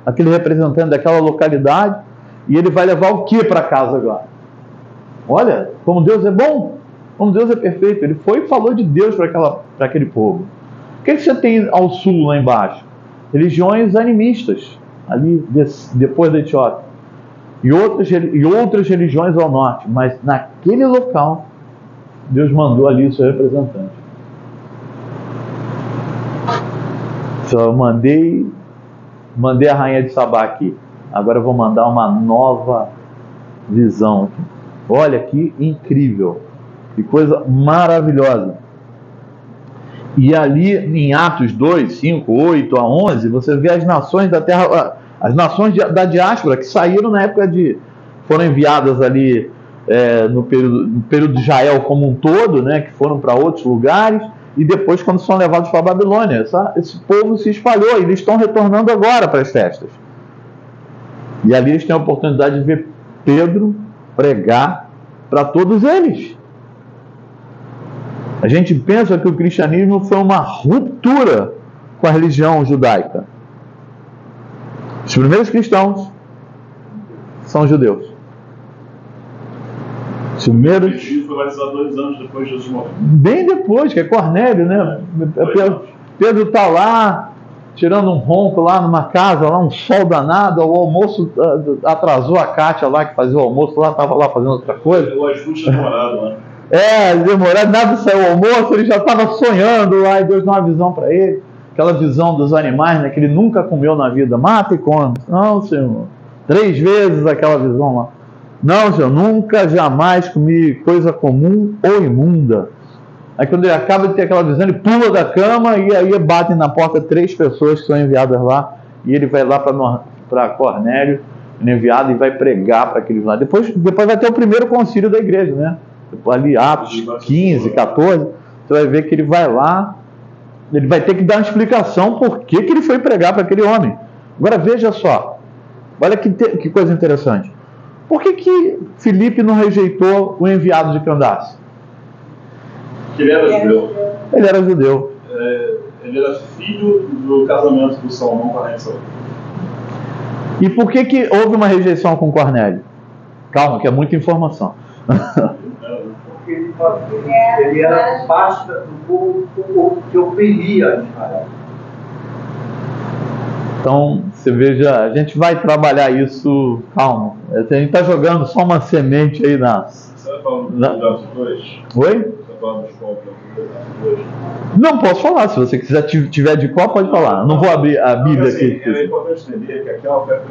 aquele representante daquela localidade, e ele vai levar o que para casa agora? Olha, como Deus é bom, como Deus é perfeito. Ele foi e falou de Deus para aquele povo. O que você tem ao sul, lá embaixo? Religiões animistas, ali depois da Etiópia. E outras religiões ao norte, mas naquele local Deus mandou ali o seu representante. Só mandei a rainha de Sabá aqui. Agora eu vou mandar uma nova visão aqui. Olha que incrível, que coisa maravilhosa. E ali em Atos 2, 5, 8 a 11, você vê as nações da terra, as nações da diáspora que saíram na época foram enviadas ali no período de Israel como um todo, né, que foram para outros lugares, e depois quando são levados para a Babilônia. Esse povo se espalhou e eles estão retornando agora para as festas. E ali eles têm a oportunidade de ver Pedro pregar para todos eles. A gente pensa que o cristianismo foi uma ruptura com a religião judaica. Os primeiros cristãos são judeus. Os primeiros... foi batizado 2 anos depois de Jesus morrer. Bem depois, que é Cornélio, né? Pedro está lá, tirando um ronco lá numa casa, lá um sol danado, o almoço atrasou a Kátia lá, que fazia o almoço lá, estava lá fazendo outra coisa. O iFood tinha demorado, né? Demorado, nada saiu o almoço, ele já estava sonhando lá, e Deus deu uma visão para ele, aquela visão dos animais, né, que ele nunca comeu na vida. Mata e come. Não, Senhor. 3 vezes aquela visão lá. Não, Senhor, nunca, jamais comi coisa comum ou imunda. Aí quando ele acaba de ter aquela visão, ele pula da cama e aí batem na porta 3 pessoas que são enviadas lá, e ele vai lá para Cornélio, enviado, e vai pregar para aqueles lá. Depois vai ter o primeiro concílio da igreja, né? ali Atos 15, 14, você vai ver que ele vai lá, ele vai ter que dar uma explicação por que ele foi pregar para aquele homem. Agora veja só, olha que coisa interessante. Por que Filipe não rejeitou o enviado de Candace? Porque ele era judeu. Ele era judeu. Ele era filho do casamento do Salomão com a rainha de Saul. E por que houve uma rejeição com Cornélio? Calma, que é muita informação. Porque ele era parte do povo que oprimia Israel. Então, você veja, a gente vai trabalhar isso, calma. A gente está jogando só uma semente aí na... Você vai falar dos dois? Oi? Você vai falar dos dois? Não, posso falar. Se você quiser tiver de qual, pode falar. Não vou abrir a Bíblia aqui. É importante entender que aquela época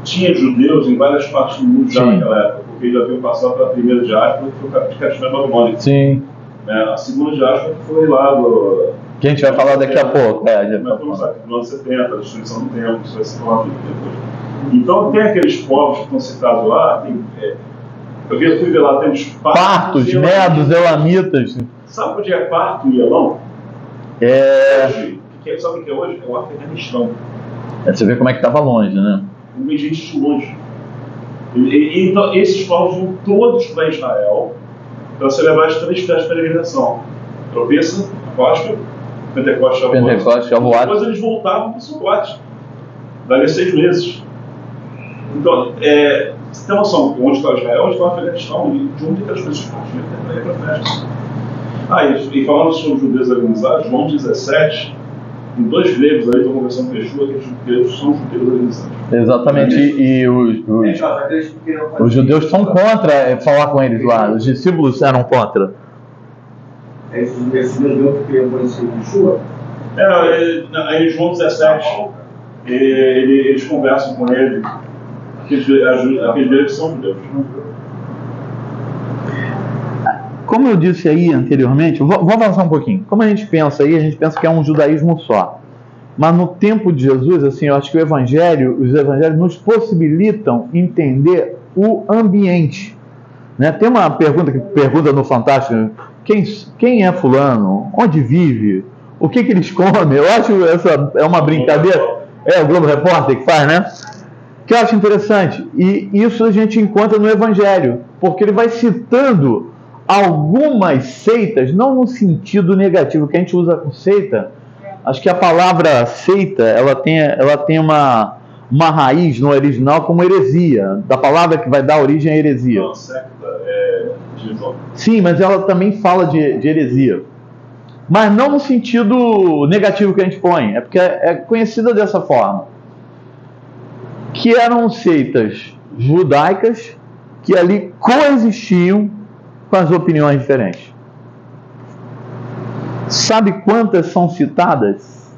tinha judeus em várias partes do mundo já naquela época, porque eles já haviam passado pela primeira diáspora, que foi o cativeiro babilônico. Sim. A segunda diáspora foi lá do... Que a gente vai falar daqui a pouco. Mas vamos lá, no ano 70, a destruição do templo, isso vai ser falado depois. Então tem aqueles povos que estão citados lá, eu fui ver lá, tem os partos, medos, elamitas. Sabe onde é Parto e Elão? Hoje, sabe o que é hoje? É o Afeganistão. Você vê como é que estava longe, né? Tem gente de longe. Então, esses povos vão todos para Israel para celebrar as 3 festas de peregrinação. Tropeça, Páscoa, Pentecostes, Shavuot. Depois eles voltavam para o Sucote. Daria 6 meses. Então, você tem noção de onde está Israel, onde está o Afeganistão, e de onde as pessoas partiam para ir para a festa. E falando sobre os judeus organizados, João 17, em 2 gregos ali, estão conversando com Yeshua, que os judeus são judeus organizados. Exatamente, e os judeus são contra falar com eles lá, os discípulos eram contra. Esses judeus que queriam conhecer Yeshua? Aí João 17, eles conversam com ele, aqueles gregos são judeus. Como eu disse aí anteriormente, vou avançar um pouquinho. Como a gente pensa aí, a gente pensa que é um judaísmo só. Mas no tempo de Jesus, assim, eu acho que os evangelhos nos possibilitam entender o ambiente. Né? Tem uma pergunta no Fantástico: quem é fulano? Onde vive? O que eles comem? Eu acho essa é uma brincadeira. É o Globo Repórter que faz, né? Que eu acho interessante. E isso a gente encontra no Evangelho, porque ele vai citando algumas seitas, não no sentido negativo que a gente usa com seita. Acho que a palavra seita, ela tem uma raiz no original como heresia, da palavra que vai dar origem à heresia. Não, secta divisão. Sim, mas ela também fala de heresia. Mas não no sentido negativo que a gente põe, é porque é conhecida dessa forma. Que eram seitas judaicas que ali coexistiam com as opiniões diferentes. Sabe quantas são citadas?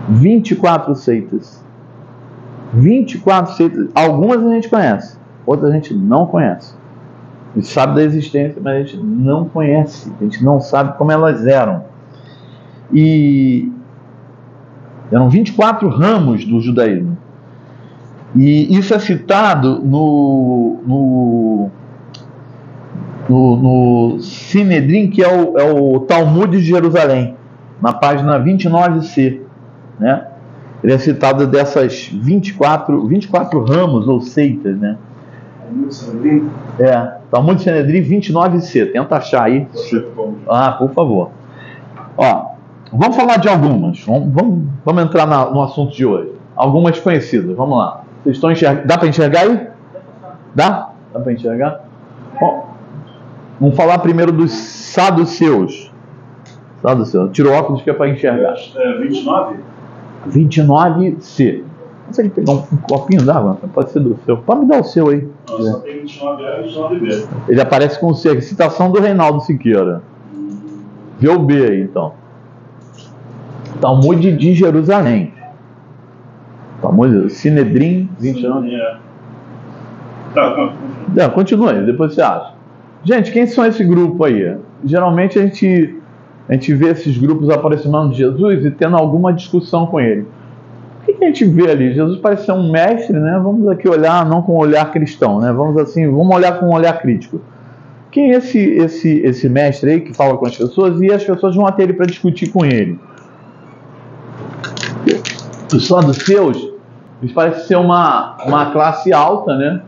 24 seitas. 24 seitas. Algumas a gente conhece, outras a gente não conhece. A gente sabe da existência, mas a gente não conhece. A gente não sabe como elas eram. E eram 24 ramos do judaísmo. E isso é citado no Sinedrim, que é o Talmud de Jerusalém, na página 29c, né? Ele é citado dessas 24 ramos ou seitas, né? Talmud de Sinedrim 29c, tenta achar aí. Por favor. Vamos falar de algumas, vamos entrar no assunto de hoje. Algumas conhecidas, vamos lá. Vocês estão enxergando? Dá para enxergar aí? Dá para enxergar? Bom, vamos falar primeiro dos saduceus. Tira o óculos que é para enxergar. 29? 29C. Você pode pegar um copinho d'água? Pode ser do seu. Pode me dar o seu aí. Não, só tem 29A e 29B. Ele aparece com o C. Citação do Reinaldo Siqueira. Vê o B aí, então. Talmud de Jerusalém. Talmud, Sinedrim 29. Continua aí, depois você acha. Gente, quem são esse grupo aí? Geralmente a gente vê esses grupos aproximando de Jesus e tendo alguma discussão com ele. O que a gente vê ali? Jesus parece ser um mestre, né? Vamos aqui olhar, não com um olhar cristão, né? Vamos olhar com um olhar crítico. quem é esse mestre aí que fala com as pessoas e as pessoas vão até ele para discutir com ele? Os saduceus, eles parecem ser uma classe alta, né?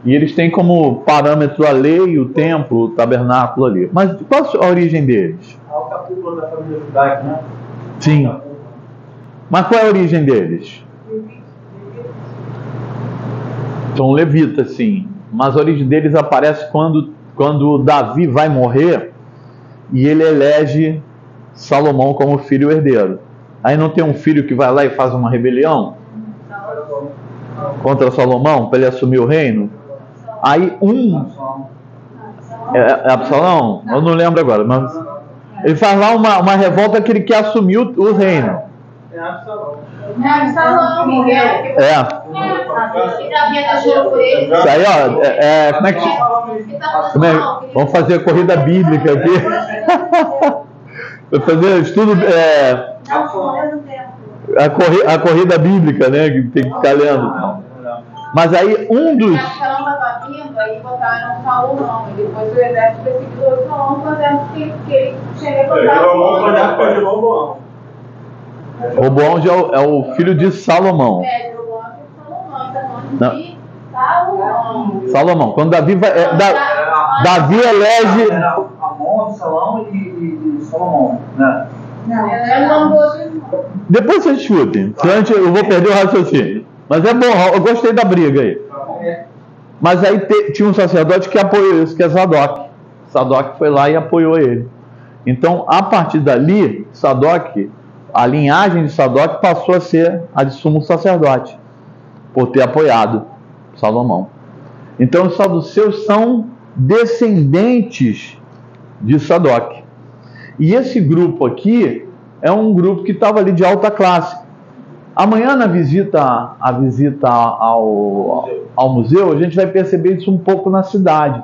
E eles têm como parâmetro a lei, o templo, o tabernáculo ali. Mas qual a origem deles? A alta cúpula da família judaica, né? Sim. Mas qual é a origem deles? São levitas, sim. Mas a origem deles aparece quando Davi vai morrer e ele elege Salomão como filho herdeiro. Aí não tem um filho que vai lá e faz uma rebelião contra Salomão para ele assumir o reino? Aí é Absalão? Eu não lembro agora, mas ele faz lá uma revolta que ele quer assumir o reino. É Absalão. É. Isso aí, ó. Como é que. Vamos fazer a corrida bíblica aqui. Vou fazer estudo. A corrida bíblica, né? Que tem que ficar lendo. Mas aí um dos. Aí botaram Salomão, e depois o exército perseguidor de Salomão, o exército que ele tinha levantado. Roboão já é o filho de Salomão. Salomão. Quando Davi vai. Davi elege. Amon, Salão e Salomão, né? Depois vocês discutem. Antes eu vou perder o raciocínio. Mas é bom, eu gostei da briga aí. Mas aí tinha um sacerdote que apoiou isso, que é Zadok. Zadok foi lá e apoiou ele. Então, a partir dali, a linhagem de Zadok passou a ser a de sumo sacerdote, por ter apoiado Salomão. Então, os saduceus são descendentes de Zadok. E esse grupo aqui é um grupo que estava ali de alta classe. Amanhã, na visita ao museu, a gente vai perceber isso um pouco na cidade.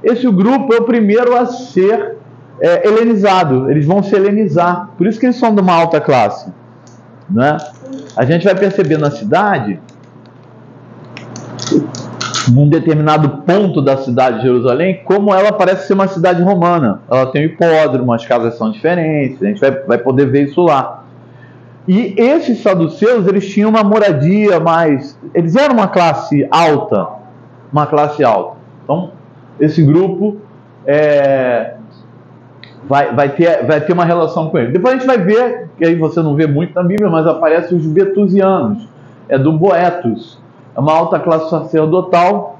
Esse grupo é o primeiro a ser helenizado. Eles vão se helenizar. Por isso que eles são de uma alta classe, né? A gente vai perceber na cidade, num determinado ponto da cidade de Jerusalém, como ela parece ser uma cidade romana. Ela tem um hipódromo, as casas são diferentes. A gente vai poder ver isso lá. E esses saduceus, eles tinham uma moradia mais... Eles eram uma classe alta. Então, esse grupo vai ter uma relação com ele. Depois a gente vai ver, que aí você não vê muito na Bíblia, mas aparecem os betusianos. É do Boetus. É uma alta classe sacerdotal.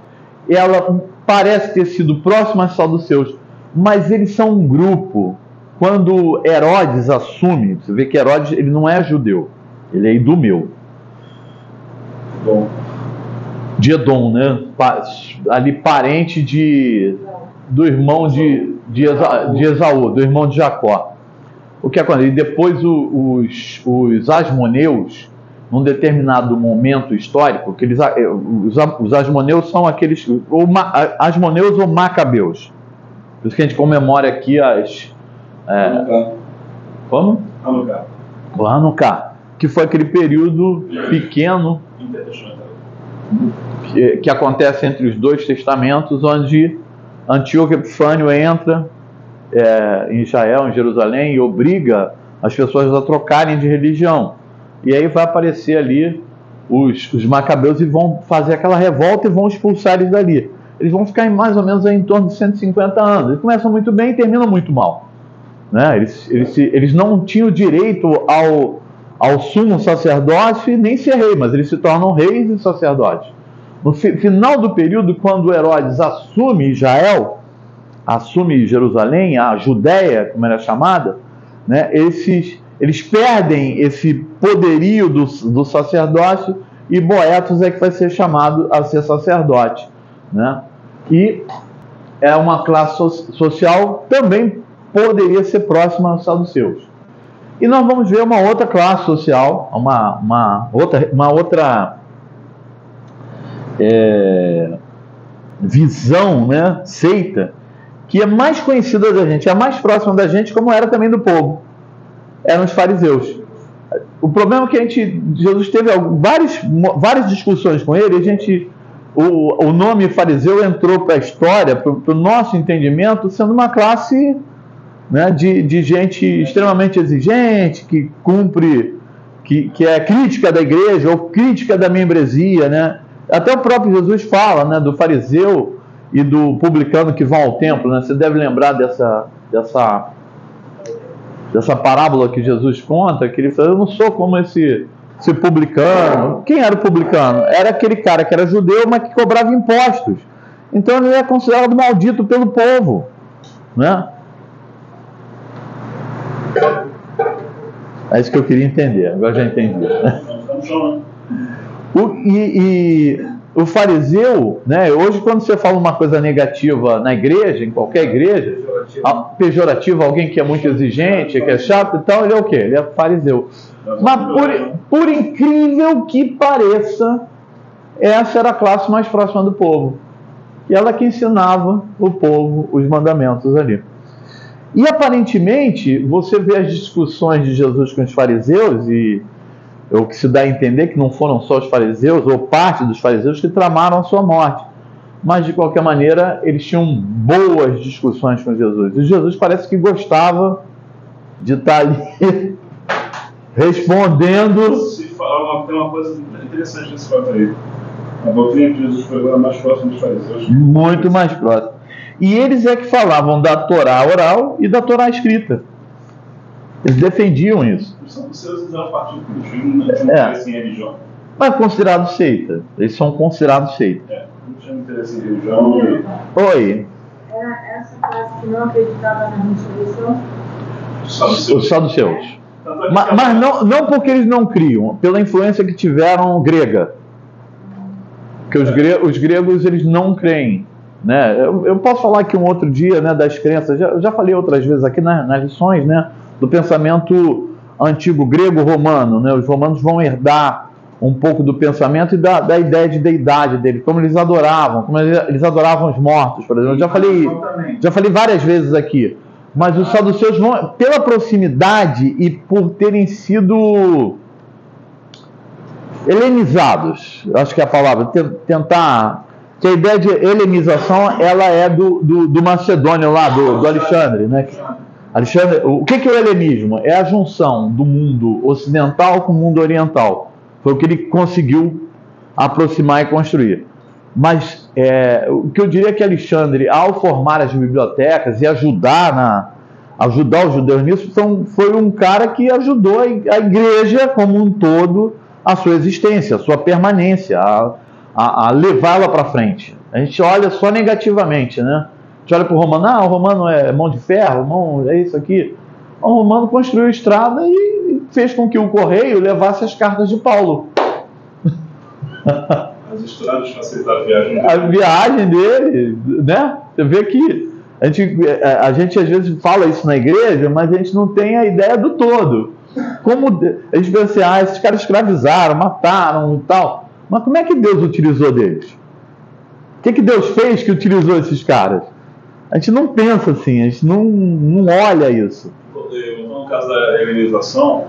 Ela parece ter sido próxima aos saduceus. Mas eles são um grupo... Quando Herodes assume, você vê que Herodes ele não é judeu, ele é idumeu. De Edom, né? Ali parente do irmão de Esaú, do irmão de Jacó. O que acontece? E depois os asmoneus, num determinado momento histórico, que os asmoneus são aqueles, asmoneus ou macabeus. Por isso que a gente comemora aqui como? Hanukkah, que foi aquele período pequeno que acontece entre os dois testamentos, onde Antíoco Epifânio entra em Israel, em Jerusalém, e obriga as pessoas a trocarem de religião. E aí vai aparecer ali os macabeus e vão fazer aquela revolta e vão expulsar eles dali. Eles vão ficar mais ou menos em torno de 150 anos. Eles começam muito bem e terminam muito mal. Né? Eles não tinham direito ao sumo sacerdócio nem ser rei, mas eles se tornam reis e sacerdotes. No final do período, quando Herodes assume Israel, assume Jerusalém, a Judéia, como era chamada, né? Eles perdem esse poderio do sacerdócio e Boetus é que vai ser chamado a ser sacerdote, né? E é uma classe social também poderia ser próxima aos saduceus. E nós vamos ver uma outra classe social, uma outra visão, né, seita, que é mais conhecida da gente, é mais próxima da gente, como era também do povo. Eram os fariseus. O problema é que Jesus teve várias discussões com ele, e a gente o nome fariseu entrou para a história, para o nosso entendimento, sendo uma classe, né, de gente extremamente exigente, que cumpre, que é crítica da igreja ou crítica da membresia, né? Até o próprio Jesus fala, né, do fariseu e do publicano que vão ao templo, né? Você deve lembrar dessa parábola que Jesus conta, que ele fala: eu não sou como esse publicano. Quem era o publicano? Era aquele cara que era judeu, mas que cobrava impostos. Então ele é considerado maldito pelo povo, né? É isso que eu queria entender, agora já entendi. O fariseu, né, hoje quando você fala uma coisa negativa na igreja, em qualquer igreja, pejorativa, alguém que é muito exigente, que é chato e tal, ele é o quê? Ele é fariseu. Mas por incrível que pareça, essa era a classe mais próxima do povo. E ela que ensinava o povo os mandamentos ali. E aparentemente, você vê as discussões de Jesus com os fariseus, e o que se dá a entender que não foram só os fariseus, ou parte dos fariseus, que tramaram a sua morte. Mas, de qualquer maneira, eles tinham boas discussões com Jesus. E Jesus parece que gostava de estar ali respondendo. Tem uma coisa interessante nesse fato aí. A doutrina de Jesus foi agora mais próxima dos fariseus. Muito mais próxima. E eles é que falavam da Torá oral e da Torá escrita. Eles defendiam isso. Os saduceus eram partido político, eles não tinham interesse em religião. Mas considerados seita. Eles são considerados seita. Não tinham interesse em religião. Oi. Era essa classe que não acreditava na ressurreição? Os saduceus. Mas não porque eles não criam, pela influência que tiveram grega. Porque os gregos eles não creem. Né? Eu posso falar aqui um outro dia, né, das crenças, eu já falei outras vezes aqui nas lições, né, do pensamento antigo grego-romano. Né? Os romanos vão herdar um pouco do pensamento e da ideia de deidade dele, como eles adoravam os mortos, por exemplo. Eu já falei várias vezes aqui. Mas os saduceus vão, pela proximidade e por terem sido helenizados, acho que é a palavra, tentar... Que a ideia de helenização, ela é do Macedônio lá, do Alexandre, né? Alexandre, o que é o helenismo? É a junção do mundo ocidental com o mundo oriental. Foi o que ele conseguiu aproximar e construir. Mas o que eu diria é que Alexandre, ao formar as bibliotecas e ajudar os judeus nisso, foi um cara que ajudou a igreja como um todo a sua existência, a sua permanência, a levá-la para frente. A gente olha só negativamente, né? A gente olha para o romano, o romano é mão de ferro, é isso aqui. O romano construiu a estrada e fez com que o correio levasse as cartas de Paulo. As estradas facilitaram a viagem dele. A viagem dele, né? Você vê que a gente às vezes fala isso na igreja, mas a gente não tem a ideia do todo. Como a gente pensa assim, esses caras escravizaram, mataram e tal. Mas como é que Deus utilizou deles? O que Deus fez que utilizou esses caras? A gente não pensa assim, a gente não olha isso. No caso da helenização,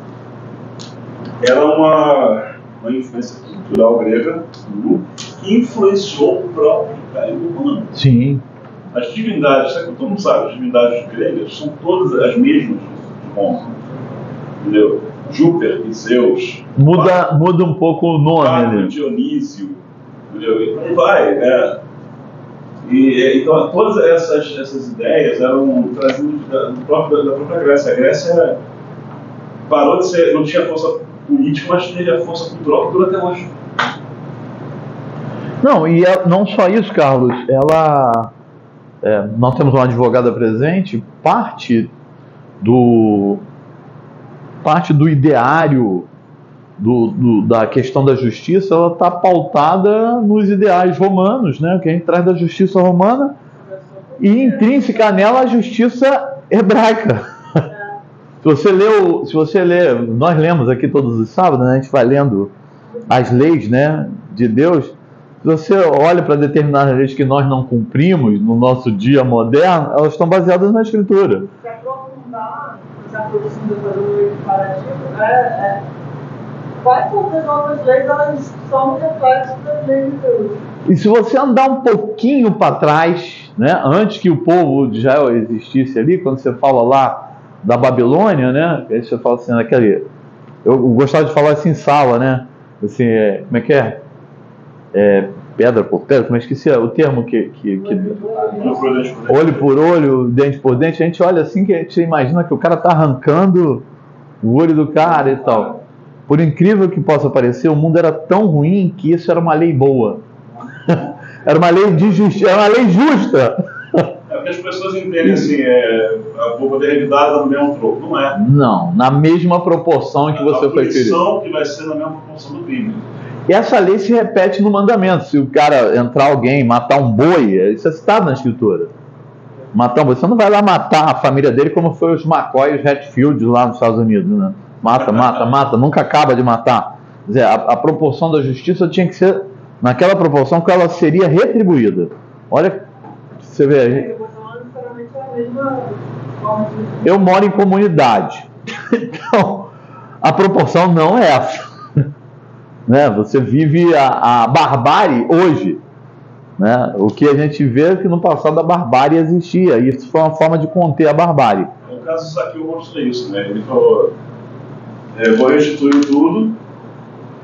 era uma influência cultural grega que influenciou o próprio Império Romano. Sim. As divindades, todo mundo sabe, as divindades gregas são todas as mesmas de Roma. Entendeu? Júpiter e Zeus. Muda um pouco o nome ali. Dionísio. Entendeu? E não vai, né? Então, todas essas ideias eram trazidas da própria Grécia. A Grécia parou de ser, não tinha força política, mas teve a força cultural que dura até hoje. Não, e não só isso, Carlos. Nós temos uma advogada presente, parte do ideário da questão da justiça, ela está pautada nos ideais romanos, né? Que a gente traz da justiça romana e intrínseca nela a justiça hebraica. Se você lê, nós lemos aqui todos os sábados, né? A gente vai lendo as leis, né, de Deus. Se você olha para determinadas leis que nós não cumprimos no nosso dia moderno, elas estão baseadas na Escritura. Se aprofundar, se aprofundando do comparativo, quase todas as nossas leis elas são reflexos das leis de Deus. E se você andar um pouquinho para trás, né, antes que o povo de Israel existisse ali, quando você fala lá da Babilônia, né, aí você fala assim, eu gostava de falar assim, sala, né, assim, como é que é? Pedra por pedra, como eu esqueci o termo que olho por olho, dente por dente, a gente olha assim que a gente imagina que o cara está arrancando o olho do cara e tal. Por incrível que possa parecer, o mundo era tão ruim que isso era uma lei boa. Era uma lei de justiça, era uma lei justa. É porque as pessoas entendem assim, vou poder revidar no mesmo troco. Não é. Não, na mesma proporção em que você foi ferido. A punição que vai ser na mesma proporção do crime. E essa lei se repete no mandamento. Se o cara entrar alguém, matar um boi, isso é citado na escritura. Matar um boi. Você não vai lá matar a família dele como foi os McCoy e os Hatfield lá nos Estados Unidos, né? Mata, nunca acaba de matar. Quer dizer, a proporção da justiça tinha que ser naquela proporção que ela seria retribuída. Olha, você vê. Eu moro em comunidade. Então, a proporção não é essa. Né? Você vive a barbárie hoje. Né? O que a gente vê é que no passado a barbárie existia. E isso foi uma forma de conter a barbárie. No caso, isso aqui eu mostrei isso, né? Ele falou: vou restituir tudo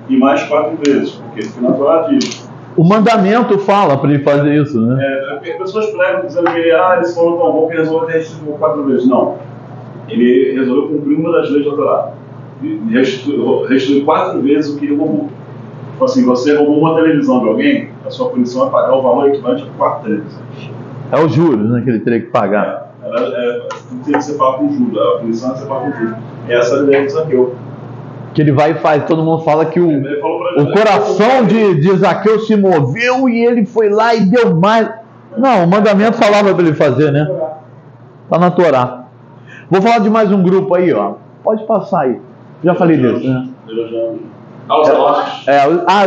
e mais 4 vezes, porque isso que na Torá diz. O mandamento fala para ele fazer isso, né? Porque as pessoas pregam dizendo que eles foram tão bons que resolveu restituir 4 vezes. Não. Ele resolveu cumprir uma das leis da Torá. Restituir 4 vezes o que ele roubou. Tipo assim, você roubou uma televisão de alguém, a sua punição é pagar o valor equivalente a 4 televisões. É os juros, né, que ele teria que pagar. Tem que ser pago com juros, a punição é ser pago com juros. E essa é a ideia do Zaqueu. Que ele vai e faz, todo mundo fala que o coração de Zaqueu se moveu e ele foi lá e deu mais. Não, o mandamento falava para ele fazer, né? Está na Torá. Vou falar de mais um grupo aí, ó. Pode passar aí. Já falei disso, né?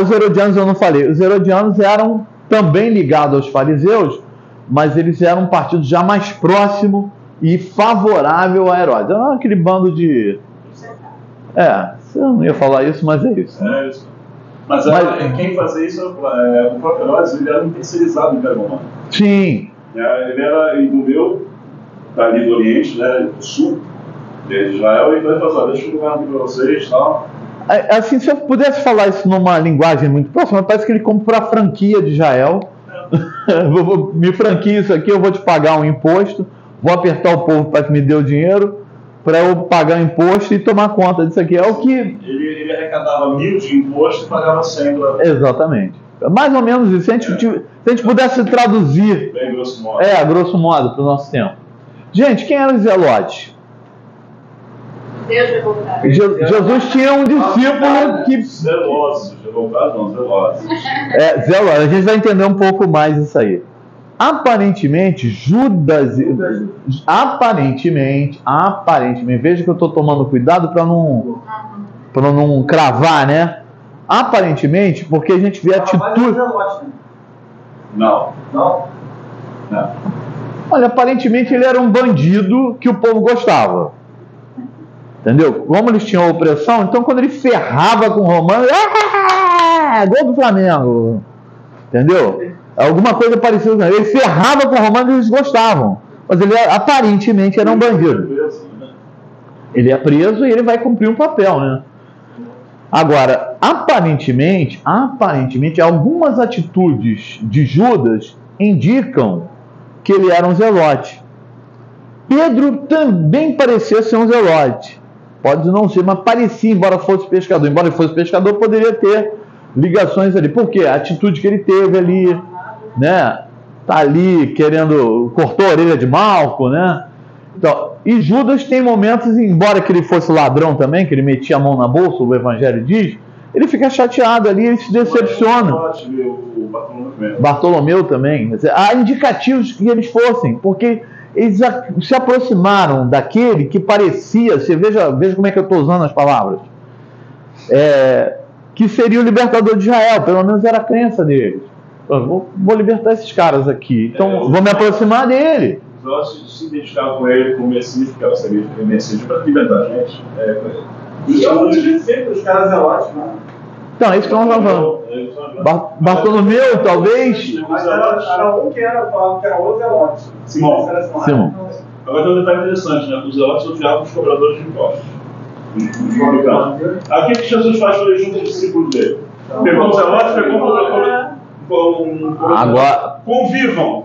Os herodianos eu não falei. Os herodianos eram também ligados aos fariseus, mas eles eram um partido já mais próximo e favorável a Herodes. Era aquele bando de... eu não ia falar isso, mas é isso. É isso. Mas quem fazia isso, o próprio Herodes, ele era um terceirizado do Império Romano. Sim. Ele era indo dali do Oriente, né, do Sul, de Israel, então ele falou: deixa eu lugar aqui para vocês e tal. Assim, se eu pudesse falar isso numa linguagem muito próxima, parece que ele comprou a franquia de Israel. Me franquia isso aqui, eu vou te pagar um imposto, vou apertar o povo para que me dê o dinheiro, para eu pagar imposto e tomar conta disso aqui. É o que... Ele arrecadava 1.000 de imposto e pagava 100 para... Exatamente. Mais ou menos isso. Se a gente pudesse traduzir... Bem grosso modo. A grosso modo, para o nosso tempo. Gente, quem eram os zelotes? Deus revoltado. Jesus tinha um discípulo que... Zelosos, revoltados não, zelosos. Zelosos. A gente vai entender um pouco mais isso aí. Aparentemente, Judas... Aparentemente, veja que eu estou tomando cuidado para não cravar, né? Aparentemente, porque a gente vê atitude... Não. Olha, aparentemente ele era um bandido que o povo gostava. Entendeu? Como eles tinham opressão, então quando ele ferrava com o romano, gol do Flamengo. Entendeu? Alguma coisa parecida. Ele ferrava com o romano e eles gostavam. Mas ele aparentemente era um bandido. Ele é preso e ele vai cumprir um papel, né? Agora, aparentemente, algumas atitudes de Judas indicam que ele era um zelote. Pedro também parecia ser um zelote. Pode não ser, mas parecia, embora fosse pescador. Embora ele fosse pescador, poderia ter ligações ali. Por quê? A atitude que ele teve ali, né? Tá ali querendo... Cortou a orelha de Malco, né? Então, e Judas tem momentos, embora que ele fosse ladrão também, que ele metia a mão na bolsa, o Evangelho diz, ele fica chateado ali, ele se decepciona. Bartolomeu também. Há indicativos que eles fossem, porque eles se aproximaram daquele que parecia, veja como é que eu estou usando as palavras, que seria o libertador de Israel, pelo menos era a crença deles. Vou libertar esses caras aqui, então vou me aproximar dele. Se identificar com ele, com o Messias, porque ela seria o Messias para libertar a gente. E eu não digo sempre os caras zelotes, né? Então, é isso que nós estamos falando. Bartolomeu, talvez? Mas era um que era falado que era o Zelote. Simão. Agora tem um detalhe interessante, né? Os zelotes odiavam os cobradores de impostos. Aí o que Jesus faz quando ele junta os discípulos dele? Pegou um zelote, pegou um cobrador. Agora, convivam.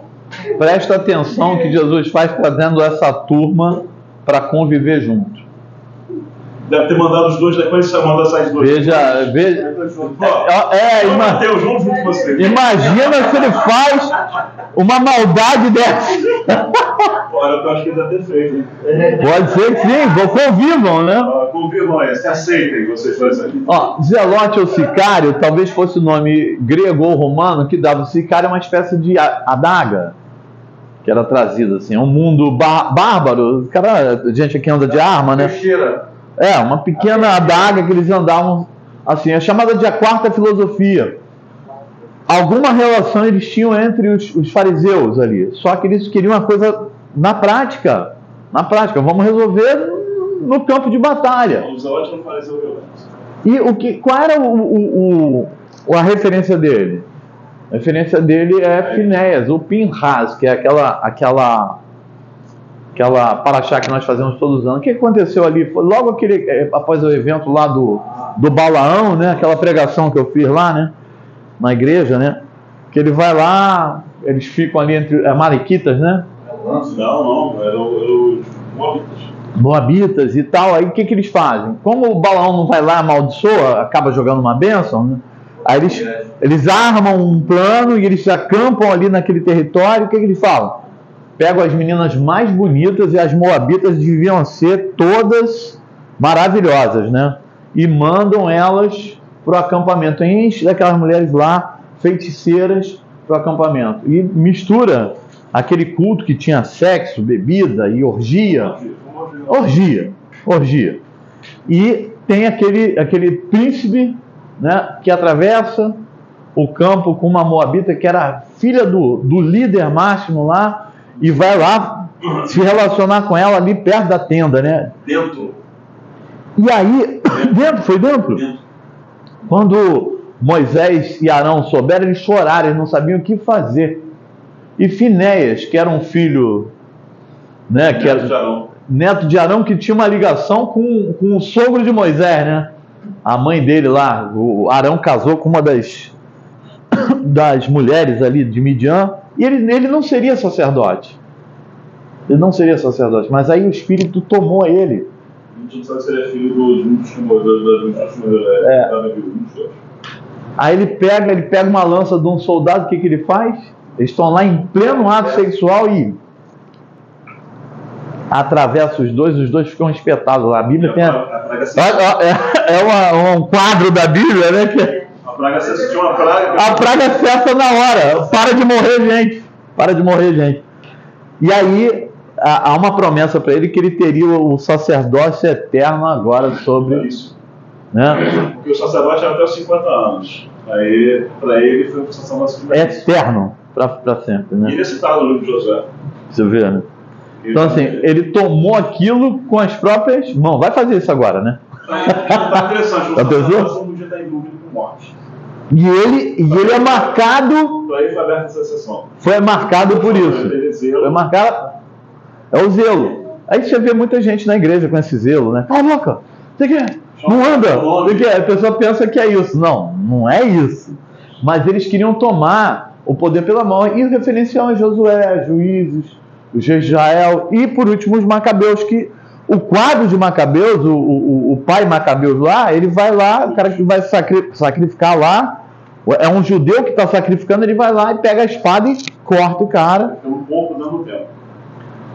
presta atenção que Jesus faz trazendo essa turma para conviver junto. Deve ter mandado os dois, depois você mandou sair os dois. Veja. Mateus, junto com você. Imagina se ele faz uma maldade dessa. Olha, eu acho que ele deve ter feito, hein? Pode ser que sim, convivam, né? Convivam, se aceitem vocês dois aqui. Ó, zelote ou sicário, talvez fosse o nome grego ou romano que dava. O sicário é uma espécie de adaga que era trazida, assim. É um mundo bárbaro. Cara, gente que anda de arma, né? Uma pequena adaga que eles andavam, assim, é chamada de a quarta filosofia. Alguma relação eles tinham entre os fariseus ali, só que eles queriam uma coisa na prática, vamos resolver no campo de batalha. Os zelotes não fariseu violento. E qual era a referência dele? A referência dele é Finéias, ou Pinhas, que é aquela paraxá que nós fazemos todos os anos. O que aconteceu ali? Foi logo após o evento lá do Balaão, né? Aquela pregação que eu fiz lá, né? Na igreja, né? Que ele vai lá, eles ficam ali entre amalequitas, né? Não, eram os Moabitas e tal. Aí o que eles fazem? Como o Balaão não vai lá, amaldiçoa, acaba jogando uma bênção, né? Aí eles armam um plano e eles acampam ali naquele território. O que eles falam? Pegam as meninas mais bonitas, e as moabitas deviam ser todas maravilhosas, né? E mandam elas para o acampamento. Enche daquelas mulheres lá, feiticeiras, para o acampamento. E mistura aquele culto que tinha sexo, bebida e orgia. Orgia. E tem aquele príncipe, né, que atravessa o campo com uma moabita que era filha do líder máximo lá, e vai lá se relacionar com ela ali perto da tenda, né? Dentro. E aí, foi dentro? Quando Moisés e Arão souberam, eles choraram, eles não sabiam o que fazer. E Finéias, que era um filho, né, que era neto de Arão, que tinha uma ligação com o sogro de Moisés, né? A mãe dele lá, o Arão casou com uma das mulheres ali de Midian, e ele não seria sacerdote. Ele não seria sacerdote, mas aí o Espírito tomou ele. A gente não sabe se ele é filho dos Aí ele pega uma lança de um soldado, o que ele faz? Eles estão lá em pleno ato sexual e atravessa os dois ficam espetados lá. A Bíblia tem um quadro da Bíblia, né? Que a praga tinha uma praga. A praga cessa na hora. Para de morrer gente. E aí há uma promessa para ele que ele teria o sacerdócio eterno agora sobre isso, né? Porque o sacerdote era até os 50 anos. Aí para ele foi um sacerdócio eterno para sempre, né? E ele é citado no livro de Josué. Você vê, né? Então assim, ele tomou aquilo com as próprias mãos. Vai fazer isso agora, né? Tá interessante. O sacerdote não podia estar envolvido com morte. E ele é marcado. Para ele foi aberta essa sessão. Foi marcado por isso. Foi marcado. É o zelo. Aí você vê muita gente na igreja com esse zelo, né? Cala a boca. Você quer? Não anda. A pessoa pensa que é isso. Não é isso. Mas eles queriam tomar o poder pela mão. E referenciam a Josué, Juízes, o Israel e, por último, os Macabeus, que o quadro de Macabeus, o pai Macabeus lá, ele vai lá, o cara que vai sacrificar lá, é um judeu que está sacrificando, ele vai lá e pega a espada e corta o cara. Um pouco dentro do templo.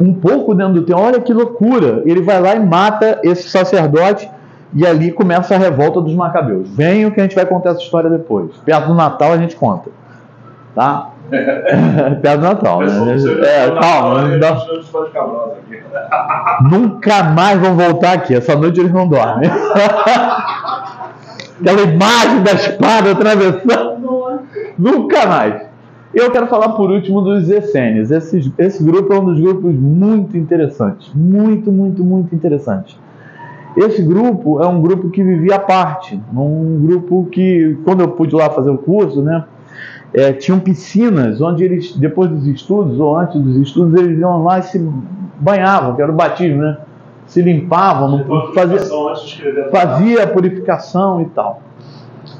Um pouco dentro do templo. Olha que loucura. Ele vai lá e mata esse sacerdote e ali começa a revolta dos Macabeus. Venham que a gente vai contar essa história depois. Perto do Natal a gente conta. Tá? Perto do Natal, né? Calma. Nunca mais vão voltar aqui. Essa noite eles não dormem. Aquela imagem da espada atravessando. Nunca mais. Eu quero falar por último dos essênios. Esse grupo é um dos grupos muito interessantes. Muito interessante. Esse grupo é um grupo que vivia à parte, um grupo que, quando eu pude lá fazer o curso, né, tinham piscinas onde eles, depois dos estudos ou antes dos estudos, eles iam lá e se banhavam, que era o batismo, né? Se limpavam, fazia a purificação e tal.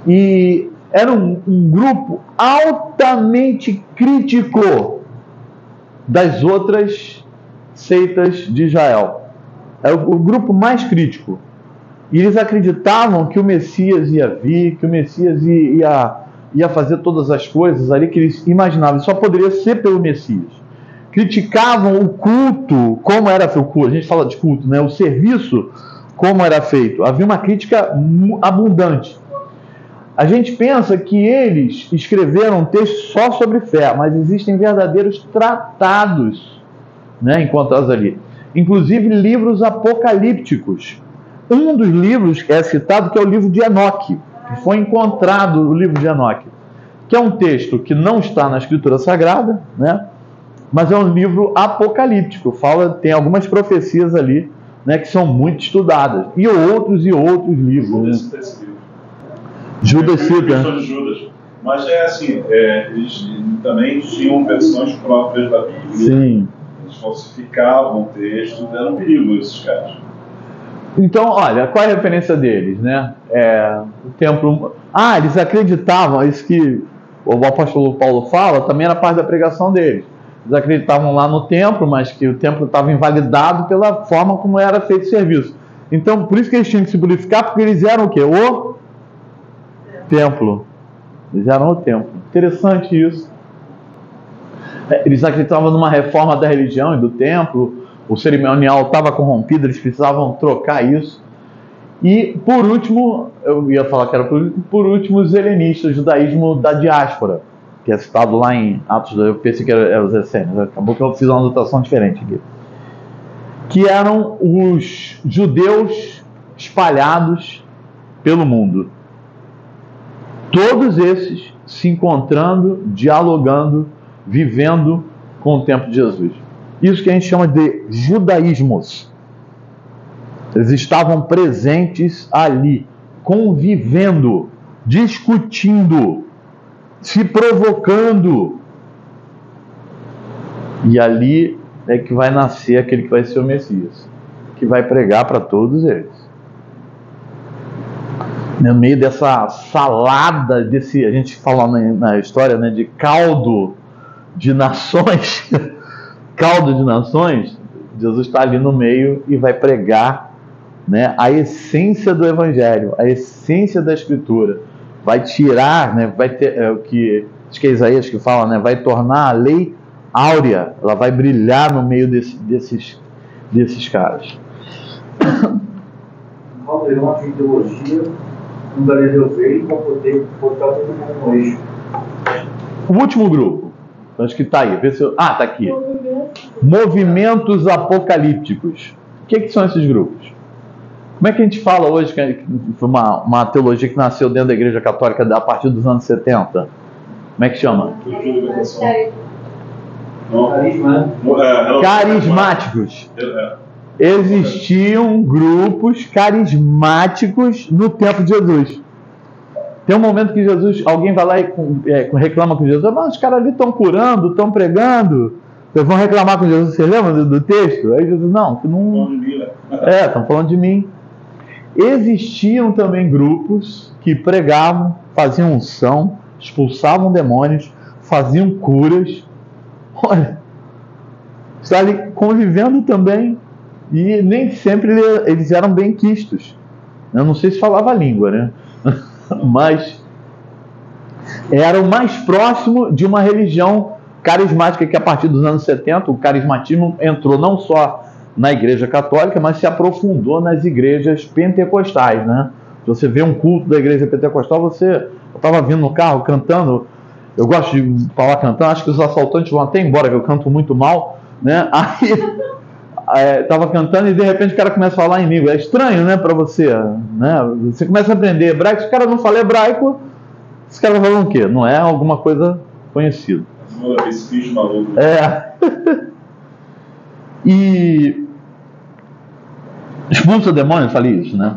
E era um grupo altamente crítico das outras seitas de Israel. Era o grupo mais crítico. E eles acreditavam que o Messias ia vir, que o Messias ia fazer todas as coisas ali que eles imaginavam. Só poderia ser pelo Messias. Criticavam o culto, como era o culto. A gente fala de culto, né? O serviço, como era feito. Havia uma crítica abundante. A gente pensa que eles escreveram um texto só sobre fé, mas existem verdadeiros tratados, né, encontrados ali. Inclusive livros apocalípticos. Um dos livros é citado, que é o livro de Enoque, que foi encontrado o livro de Enoque, que é um texto que não está na Escritura Sagrada, né, mas é um livro apocalíptico. Tem algumas profecias ali, né, que são muito estudadas. E outros livros. Judas cita. Judas. Mas eles também tinham versões próprias da Bíblia. Sim. Eles falsificavam o texto, era um perigo esses caras. Então, olha, qual é a referência deles, né? O templo. Eles acreditavam, isso que o apóstolo Paulo fala, também era parte da pregação deles. Eles acreditavam lá no templo, mas que o templo estava invalidado pela forma como era feito o serviço. Então, por isso que eles tinham que se purificar, porque eles eram o quê? O templo. Eles eram o templo. Interessante isso. Eles acreditavam numa reforma da religião e do templo. O cerimonial estava corrompido, eles precisavam trocar isso. E, por último, eu ia falar que era por último, os helenistas, o judaísmo da diáspora, que é citado lá em Atos, eu pensei que era os essênios, acabou que eu fiz uma anotação diferente aqui. Que eram os judeus espalhados pelo mundo. Todos esses se encontrando, dialogando, vivendo com o tempo de Jesus. Isso que a gente chama de judaísmos. Eles estavam presentes ali, convivendo, discutindo, se provocando. E ali é que vai nascer aquele que vai ser o Messias, que vai pregar para todos eles. No meio dessa salada, a gente fala na história, né, de caldo de nações, Jesus está ali no meio e vai pregar, né, a essência do Evangelho, a essência da Escritura. Vai tirar, né, vai ter, acho que é Isaías que fala, né, vai tornar a lei áurea, ela vai brilhar no meio desses caras. Caldeirão de ideologia, um Galileu veio para poder botar todo mundo no eixo. O último grupo, acho que está aí, está aqui. Movimentos apocalípticos. O que são esses grupos? Como é que a gente fala hoje que foi uma teologia que nasceu dentro da Igreja Católica a partir dos anos 70? Como é que chama? Carismáticos. Existiam grupos carismáticos no tempo de Jesus. Tem um momento que alguém vai lá e reclama com Jesus. Mas os caras ali estão curando, estão pregando. Vocês vão reclamar com Jesus. Você lembra do texto? Aí Jesus, não. Estão falando de mim. Existiam também grupos que pregavam, faziam unção, expulsavam demônios, faziam curas. Olha, está ali convivendo também. E nem sempre eles eram benquistos. Eu não sei se falava a língua, né? Mas era o mais próximo de uma religião carismática que a partir dos anos 70 o carismatismo entrou não só na Igreja Católica, mas se aprofundou nas igrejas pentecostais, né? Se você vê um culto da Igreja Pentecostal, eu estava vindo no carro cantando, eu gosto de falar cantando, acho que os assaltantes vão até embora, que eu canto muito mal, né? Aí estava cantando e de repente o cara começa a falar em língua. É estranho, né, para você, né? Você começa a aprender hebraico, se o cara não fala hebraico, esse cara vai falando o quê? Não é alguma coisa conhecida. Esse bicho maluco. E expulsa demônios, falei isso, né?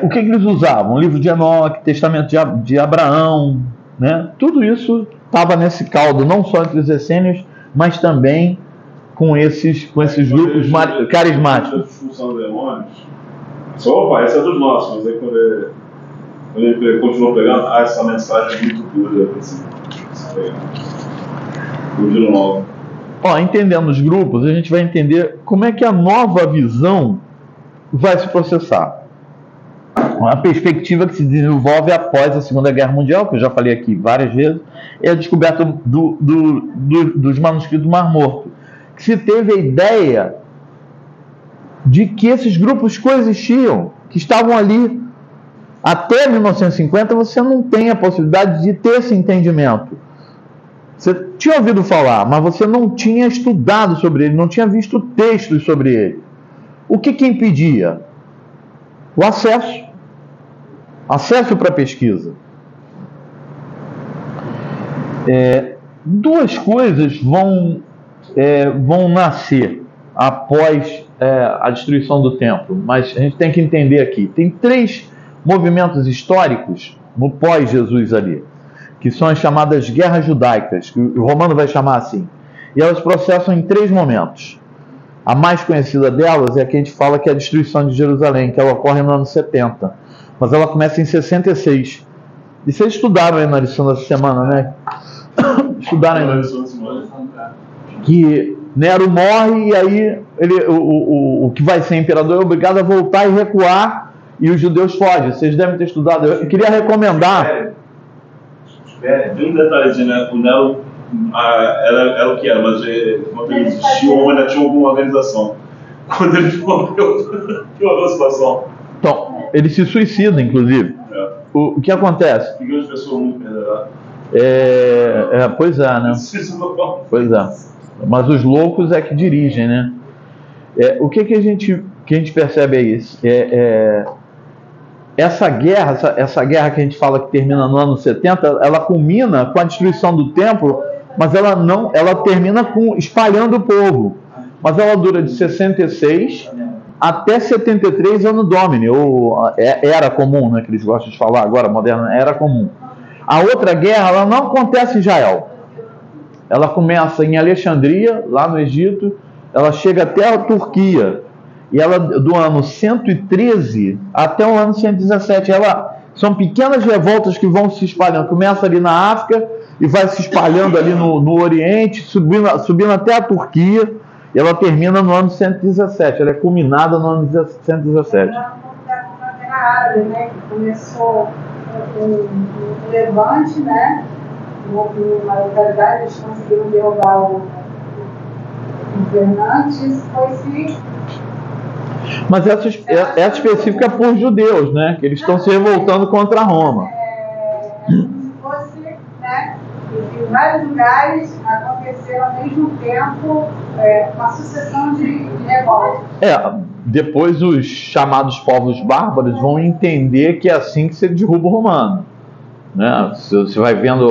O que eles usavam? O livro de Enoque, testamento de Abraão, né? Tudo isso estava nesse caldo, não só entre os essênios, mas também com esses grupos carismáticos. Expulsão de demônios. Opa, essa é dos nossos, mas aí quando ele continuou pegando, essa mensagem é muito dura. Entendendo os grupos, a gente vai entender como é que a nova visão vai se processar. A perspectiva que se desenvolve após a Segunda Guerra Mundial, que eu já falei aqui várias vezes, é a descoberta dos manuscritos do Mar Morto, que se teve a ideia de que esses grupos coexistiam, que estavam ali. Até 1950 você não tem a possibilidade de ter esse entendimento. Você tinha ouvido falar, mas você não tinha estudado sobre ele, não tinha visto textos sobre ele. O que impedia? O acesso. Acesso para a pesquisa. Duas coisas vão nascer após a destruição do templo, mas a gente tem que entender aqui. Tem 3 movimentos históricos no pós-Jesus ali, que são as chamadas guerras judaicas, que o Romano vai chamar assim. E elas processam em 3 momentos. A mais conhecida delas é a que a gente fala que é a destruição de Jerusalém, que ela ocorre no ano 70. Mas ela começa em 66. E vocês estudaram aí na lição dessa semana, né? Estudaram aí na lição dessa semana. Que Nero morre e aí o que vai ser imperador é obrigado a voltar e recuar e os judeus fogem. Vocês devem ter estudado. Eu queria recomendar. Tem um detalhezinho, né? O Nero era o que era, mas quando ele existiu, ainda tinha alguma organização. Quando ele morreu, piorou a situação. Então, ele se suicida, inclusive. O que acontece? Tem grandes pessoas muito perderá. Pois é, né? Pois é. Mas os loucos é que dirigem, né? O que a gente percebe é isso. Essa guerra que a gente fala que termina no ano 70, ela culmina com a destruição do templo, mas ela termina espalhando o povo. Mas ela dura de 66 até 73 Anno Domini, ou era comum, né, que eles gostam de falar agora, moderna, era comum. A outra guerra, ela não acontece em Israel. Ela começa em Alexandria, lá no Egito, ela chega até a Turquia, e ela do ano 113 até o ano 117, são pequenas revoltas que vão se espalhando, começa ali na África, e vai se espalhando ali no Oriente, subindo até a Turquia, e ela termina no ano 117, ela é culminada no ano 117. Na árabe, né, que começou um levante, né, uma localidade, eles conseguiram derrubar o governante, Mas essa específica é por judeus, né, que eles estão se revoltando contra Roma. Se fosse, né, em vários lugares aconteceu ao mesmo tempo uma sucessão de revoltas. Depois os chamados povos bárbaros vão entender que é assim que se derruba o romano, né? Você vai vendo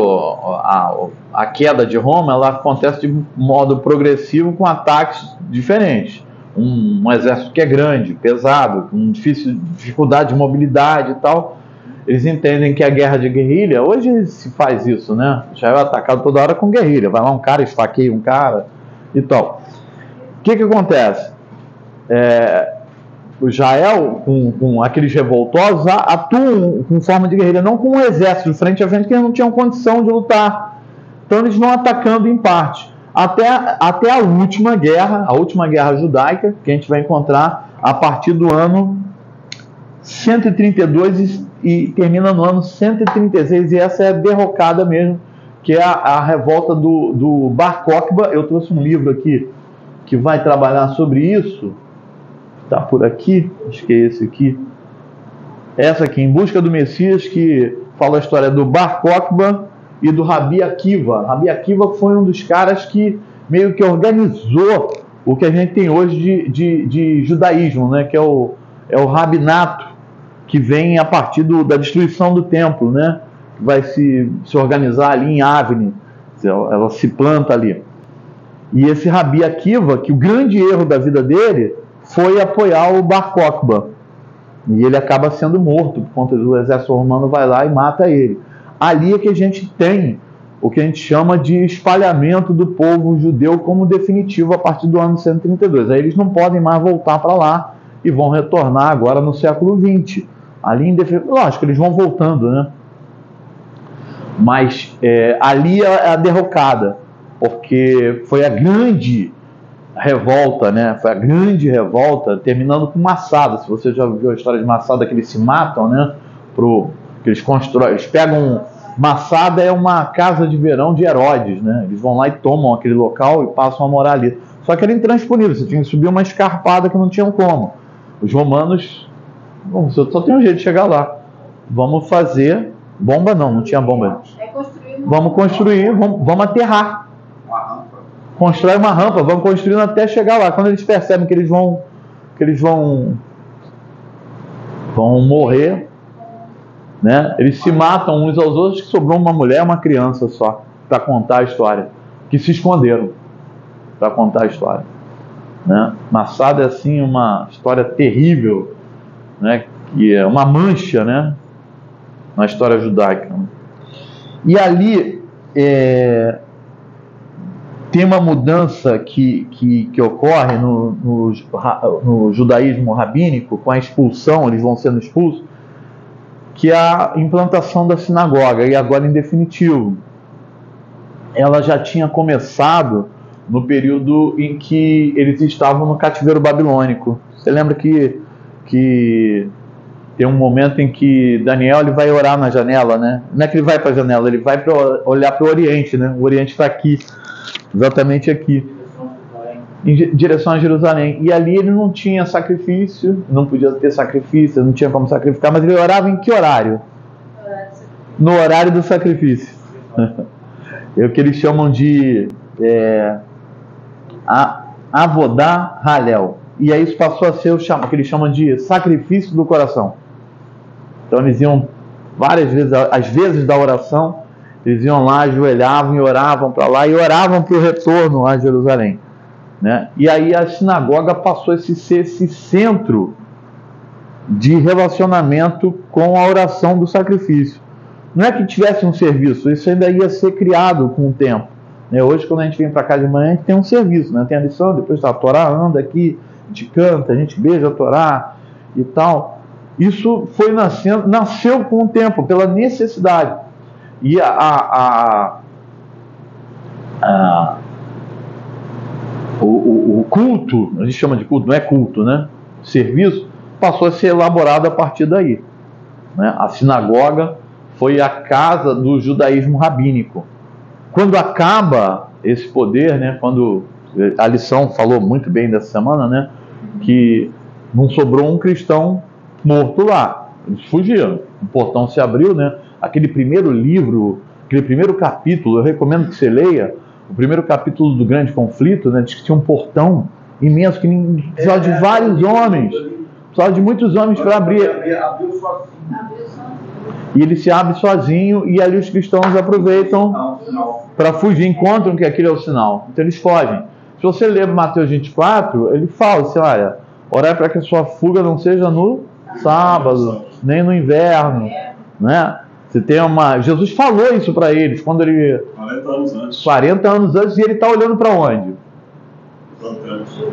a queda de Roma, ela acontece de modo progressivo com ataques diferentes. Um exército que é grande, pesado, com dificuldade de mobilidade e tal. Eles entendem que a guerra de guerrilha, hoje se faz isso, né? Já é atacado toda hora com guerrilha. Vai lá um cara, esfaqueia um cara e tal. O que acontece? O Israel, com aqueles revoltosos, atuam com forma de guerrilha, não com um exército de frente a frente, que eles não tinham condição de lutar. Então eles vão atacando em parte. Até a última guerra judaica, que a gente vai encontrar a partir do ano 132 e termina no ano 136, e essa é a derrocada mesmo, que é a revolta do Bar Kokhba. Eu trouxe um livro aqui que vai trabalhar sobre isso, está por aqui, acho que é esse aqui, essa aqui, Em Busca do Messias, que fala a história do Bar Kokhba e do Rabi Akiva. Rabi Akiva foi um dos caras que meio que organizou o que a gente tem hoje de judaísmo, né? Que é o rabinato, que vem a partir da destruição do templo, né? Vai se organizar ali em Avni, ela se planta ali. E esse Rabi Akiva, que o grande erro da vida dele foi apoiar o Bar Kokhba. E ele acaba sendo morto, por conta do exército romano vai lá e mata ele. Ali é que a gente tem o que a gente chama de espalhamento do povo judeu como definitivo a partir do ano 132. Aí eles não podem mais voltar para lá e vão retornar agora no século XX. Ali, lógico, eles vão voltando, né? Mas ali é a derrocada, porque foi a grande revolta, né? Foi a grande revolta, terminando com Massada. Se você já viu a história de Massada, que eles se matam, né? Que eles constroem, eles pegam. Massada é uma casa de verão de Herodes, né? Eles vão lá e tomam aquele local e passam a morar ali. Só que era intransponível, você tinha que subir uma escarpada que não tinham como. Os romanos, bom, só tem um jeito de chegar lá. Vamos fazer bomba, não tinha bomba. Vamos construir, vamos aterrar. Constrói uma rampa, vamos construindo até chegar lá. Quando eles percebem que eles vão morrer, né? Eles se matam uns aos outros, que sobrou uma mulher e uma criança só para contar a história, que se esconderam para contar a história, né? Massada é assim uma história terrível, né? Que é uma mancha, né? Na história judaica. E ali tem uma mudança que ocorre no judaísmo rabínico, com a expulsão, eles vão sendo expulsos, que é a implantação da sinagoga, e agora em definitivo. Ela já tinha começado no período em que eles estavam no cativeiro babilônico. Você lembra que tem um momento em que Daniel ele vai orar na janela, né? Não é que ele vai para a janela, ele vai olhar para o Oriente, né? O Oriente está aqui, exatamente aqui, em direção a Jerusalém. E ali ele não tinha sacrifício, não podia ter sacrifício, não tinha como sacrificar, mas ele orava em que horário? No horário do sacrifício. É o que eles chamam de Avodá Halel. E aí isso passou a ser o que eles chamam de sacrifício do coração. Então eles iam várias vezes, às vezes da oração, eles iam lá, ajoelhavam e oravam para lá, e oravam para o retorno a Jerusalém, né? E aí a sinagoga passou a ser esse centro de relacionamento com a oração do sacrifício. Não é que tivesse um serviço, isso ainda ia ser criado com o tempo, né? Hoje, quando a gente vem para cá de manhã, a gente tem um serviço, né? Tem a lição, depois a Torá anda aqui, a gente canta, a gente beija a Torá e tal. Isso foi nasceu com o tempo, pela necessidade. E o culto, a gente chama de culto, não é culto, né? Serviço, passou a ser elaborado a partir daí, né? A sinagoga foi a casa do judaísmo rabínico. Quando acaba esse poder, né? Quando a lição falou muito bem dessa semana, né? Que não sobrou um cristão morto lá, eles fugiram, o portão se abriu, né? Aquele primeiro livro, aquele primeiro capítulo, eu recomendo que você leia o primeiro capítulo do Grande Conflito, né? Diz que tinha um portão imenso, que precisava de vários homens, precisava de muitos homens para abrir. Abriu sozinho. E ele se abre sozinho, e ali os cristãos aproveitam para fugir, encontram que aquele é o sinal, então eles fogem. Se você ler Mateus 24, ele fala assim, olha, orai para que a sua fuga não seja no sábado, nem no inverno, né? Você tem Jesus falou isso para eles quando ele 40 anos antes, e ele está olhando para onde?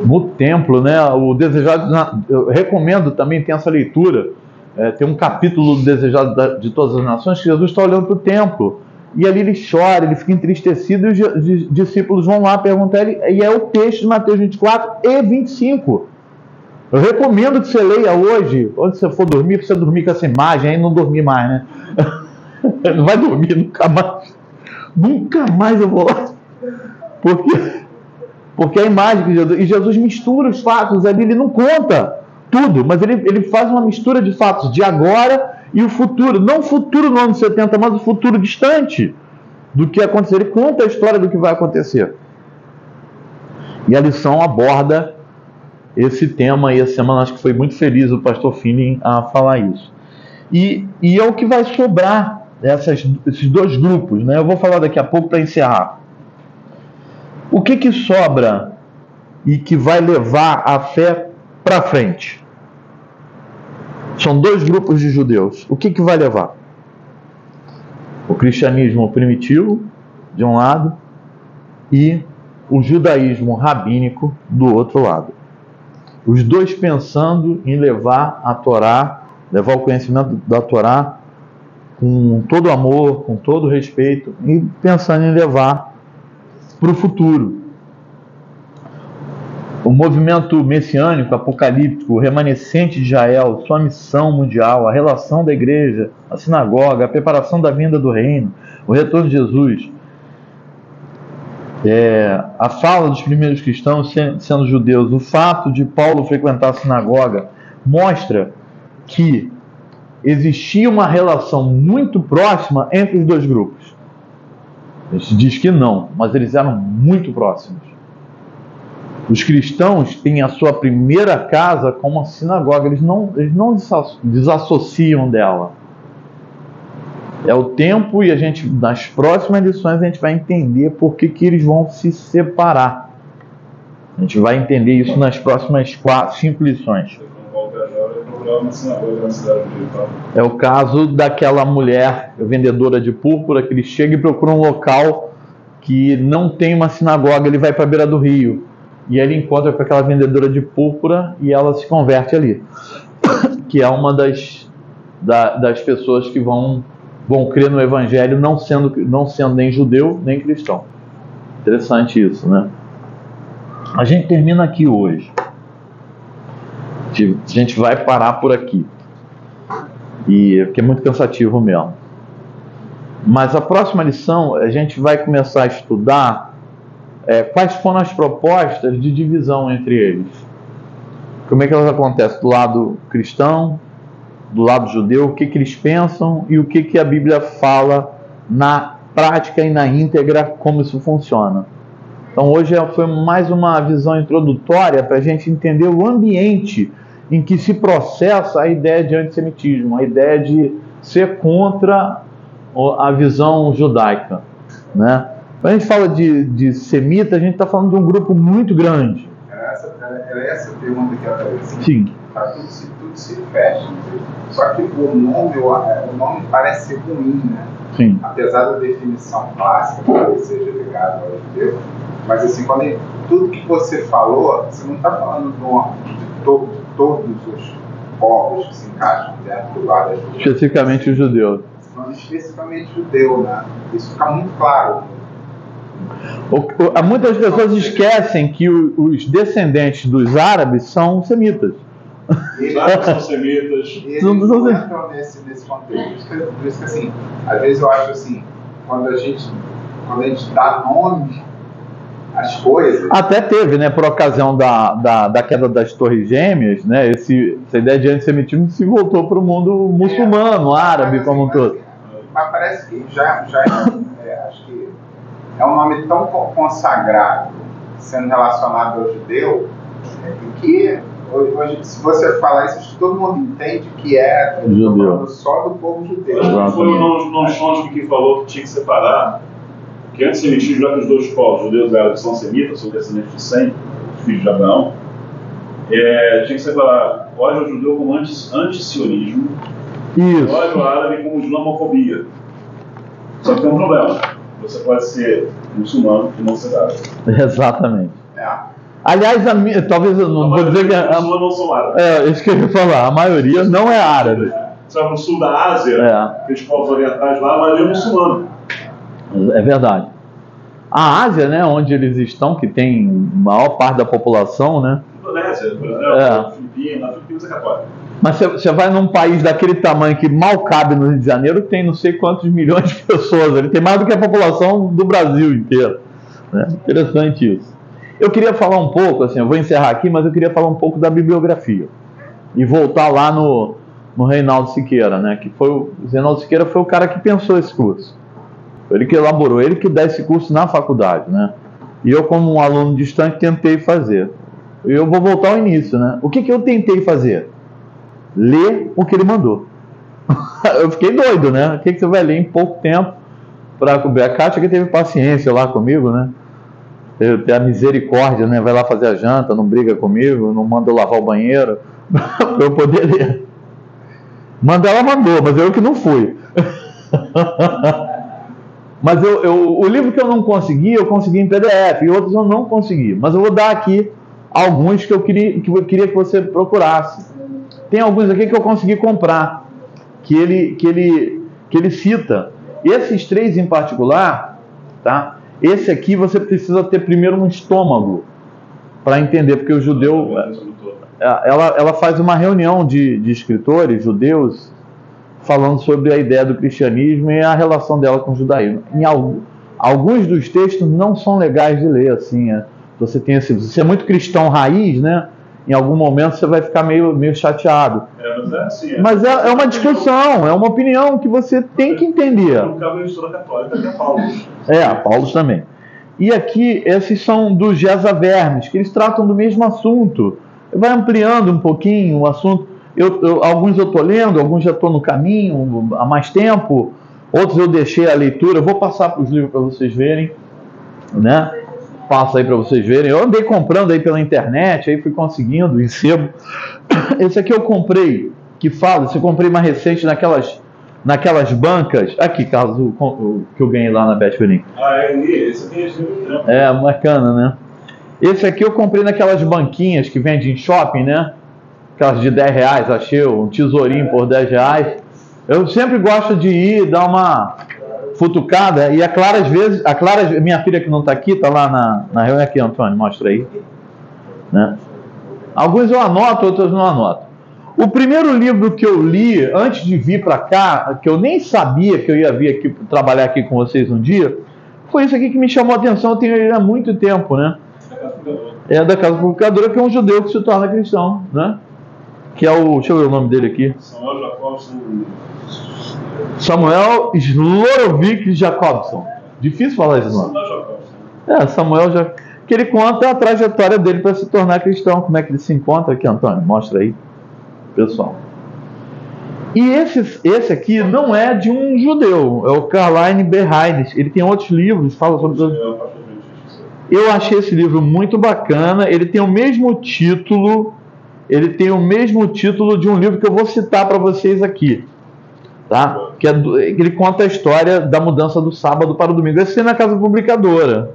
No templo, né? O Desejado, eu recomendo também, tem essa leitura, tem um capítulo do Desejado de Todas as Nações, que Jesus está olhando para o templo, e ali ele chora, ele fica entristecido, e os discípulos vão lá perguntar ele, e é o texto de Mateus 24 e 25. Eu recomendo que você leia hoje, onde você for dormir, para você dormir com essa imagem, aí não dormir mais, né? Não vai dormir nunca mais. Nunca mais eu vou lá. Porque a imagem de Jesus, e Jesus mistura os fatos ali, ele não conta tudo, mas ele faz uma mistura de fatos de agora e o futuro. Não o futuro no ano 70, mas o futuro distante do que acontecer. Ele conta a história do que vai acontecer. E a lição aborda esse tema, e essa semana acho que foi muito feliz o pastor Feeling a falar isso. E é o que vai sobrar esses dois grupos, né? Eu vou falar daqui a pouco para encerrar. O que sobra e que vai levar a fé para frente. São dois grupos de judeus. O que vai levar? O cristianismo primitivo, de um lado, e o judaísmo rabínico, do outro lado. Os dois pensando em levar a Torá, levar o conhecimento da Torá com todo amor, com todo respeito, e pensando em levar para o futuro. O movimento messiânico, apocalíptico, o remanescente de Israel, sua missão mundial, a relação da igreja, a sinagoga, a preparação da vinda do reino, o retorno de Jesus, a fala dos primeiros cristãos sendo judeus, o fato de Paulo frequentar a sinagoga, mostra que existia uma relação muito próxima entre os dois grupos. A gente diz que não, mas eles eram muito próximos. Os cristãos têm a sua primeira casa como uma sinagoga, eles não desassociam dela. É o tempo, e nas próximas lições a gente vai entender por que eles vão se separar. A gente vai entender isso nas próximas 5 lições. É o caso daquela mulher vendedora de púrpura, que ele chega e procura um local que não tem uma sinagoga, ele vai para a beira do rio. E aí ele encontra com aquela vendedora de púrpura e ela se converte ali. Que é uma das pessoas que vão crer no Evangelho, não sendo nem judeu nem cristão. Interessante isso, né? A gente termina aqui hoje. A gente vai parar por aqui. Porque é muito cansativo mesmo. Mas a próxima lição a gente vai começar a estudar quais foram as propostas de divisão entre eles. Como é que elas acontecem do lado cristão, do lado judeu, o que eles pensam e o que a Bíblia fala na prática e na íntegra, como isso funciona. Então hoje foi mais uma visão introdutória para a gente entender o ambiente em que se processa a ideia de antissemitismo, a ideia de ser contra a visão judaica, né? Quando a gente fala de semita, a gente está falando de um grupo muito grande. Era essa pergunta que apareceu. Sim. Tudo se fecha. Só que o nome parece ser ruim, né? Sim. Apesar da definição clássica que seja ligado ao judeu, mas assim, tudo que você falou, você não está falando de todos os povos que se encaixam dentro do guarda judeu. Especificamente o judeu. Você falando especificamente judeu, né? Isso fica muito claro. Muitas pessoas esquecem que os descendentes dos árabes são semitas. Os árabes são semitas. Eles não entram nesse contexto. Por isso que, assim, às vezes eu acho assim, quando a gente dá nome às coisas... Até teve, né, por ocasião da queda das Torres Gêmeas, né, essa ideia de antissemitismo se voltou para o mundo muçulmano, árabe, como um todo. Mas parece que já acho que é um nome tão consagrado, sendo relacionado ao judeu, que hoje, se você falar isso, todo mundo entende que é judeu. Só do povo judeu. Foi o Não Chomsky que falou que tinha que separar, que antissemitismo, já que os dois povos, judeus e árabes, são semitas, são descendentes de Sem, filhos de Abraão, tinha que separar o ódio ao judeu como antisionismo, e o ódio árabe como islamofobia. Só que tem um problema. Você pode ser muçulmano e não ser árabe. Exatamente. Aliás, talvez eu não vou dizer que os muçulmanos não são árabes. Isso que eu ia falar. A maioria não é árabe. Você vai para o sul da Ásia, aqueles povos orientais lá, a maioria é muçulmano. É verdade. A Ásia, né, onde eles estão, que tem maior parte da população, né? Indonésia, por exemplo, Filipinas é católica. Mas você vai num país daquele tamanho que mal cabe no Rio de Janeiro, tem não sei quantos milhões de pessoas. Ele tem mais do que a população do Brasil inteiro. Né? Interessante isso. Eu queria falar um pouco, assim, eu vou encerrar aqui, mas eu queria falar um pouco da bibliografia. E voltar lá no Reinaldo Siqueira, né? Que o Reinaldo Siqueira foi o cara que pensou esse curso. Ele que elaborou, ele que dá esse curso na faculdade, né? E eu, como um aluno distante, tentei fazer. E eu vou voltar ao início, né? O que eu tentei fazer? Ler o que ele mandou. Eu fiquei doido, né? O que você vai ler em pouco tempo para cobrir? A Kátia que teve paciência lá comigo, né? Eu tenho a misericórdia, né? Vai lá fazer a janta, não briga comigo, não manda eu lavar o banheiro, para eu poder ler. Mandar ela mandou, mas eu que não fui. Mas o livro que eu não consegui, eu consegui em PDF, e outros eu não consegui. Mas eu vou dar aqui alguns que eu queria que você procurasse. Tem alguns aqui que eu consegui comprar, que ele cita. Esses 3 em particular, tá? Esse aqui você precisa ter primeiro um estômago para entender, porque o judeu, ela faz uma reunião de escritores judeus falando sobre a ideia do cristianismo e a relação dela com o judaísmo. Alguns dos textos não são legais de ler, assim. Você é muito cristão raiz, né? Em algum momento você vai ficar meio chateado. Mas é assim. Mas é uma discussão, é uma opinião que você tem que entender. No caso da história católica, que é Paulo. Paulo também. E aqui, esses são dos Gesavermes, que eles tratam do mesmo assunto. Vai ampliando um pouquinho o assunto. Alguns eu estou lendo, alguns já estou no caminho há mais tempo, outros eu deixei a leitura. Eu vou passar para os livros para vocês verem, né? Passo aí para vocês verem. Eu andei comprando aí pela internet, aí fui conseguindo em sebo. Esse aqui eu comprei, eu comprei mais recente naquelas bancas. Aqui, Carlos, que eu ganhei lá na Betfair. Esse aqui é esse livro. Bacana, né? Esse aqui eu comprei naquelas banquinhas que vendem em shopping, né? Aquelas de R$10, achei um tesourinho por R$10. Eu sempre gosto de ir dar uma futucada. E a Clara, às vezes, minha filha que não está aqui, está lá na reunião. Aqui, Antônio, mostra aí. Né? Alguns eu anoto, outros não anoto. O primeiro livro que eu li antes de vir para cá, que eu nem sabia que eu ia vir aqui trabalhar aqui com vocês um dia, foi isso aqui que me chamou a atenção. Eu tenho ele há muito tempo, né? É da Casa Publicadora, que é um judeu que se torna cristão, né? Que é deixa eu ver o nome dele aqui. Samuel Slorovic Jacobson. Difícil falar esse nome. Samuel que ele conta a trajetória dele para se tornar cristão. Como é que ele se encontra aqui, Antônio? Mostra aí, pessoal. E esse aqui não é de um judeu, é o Karline Berheines. Ele tem outros livros, fala sobre... Eu achei esse livro muito bacana. Ele tem o mesmo título. De um livro que eu vou citar para vocês aqui, tá? Ele conta a história da mudança do sábado para o domingo. Esse é na Casa Publicadora.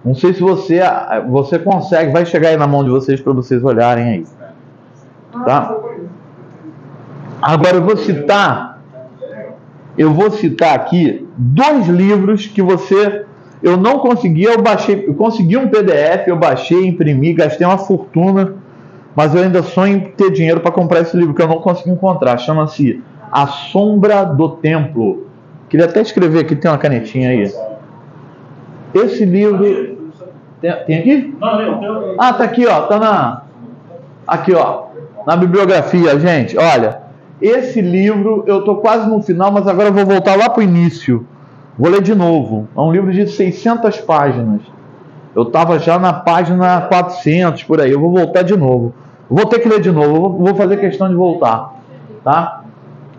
Não sei se você consegue, vai chegar aí na mão de vocês para vocês olharem aí, tá? Agora eu vou citar aqui 2 livros que eu não consegui. Eu consegui um PDF, eu baixei, imprimi, gastei uma fortuna. Mas eu ainda sonho em ter dinheiro para comprar esse livro, que eu não consegui encontrar. Chama-se A Sombra do Templo. Queria até escrever aqui, tem uma canetinha aí. Esse livro... Tem aqui? Não. Tá aqui, ó. Aqui, ó. Na bibliografia, gente. Olha, esse livro, eu estou quase no final, mas agora eu vou voltar lá para o início. Vou ler de novo. É um livro de 600 páginas. Eu estava já na página 400, por aí. Eu vou voltar de novo. Vou ter que ler de novo. Vou fazer questão de voltar. Tá?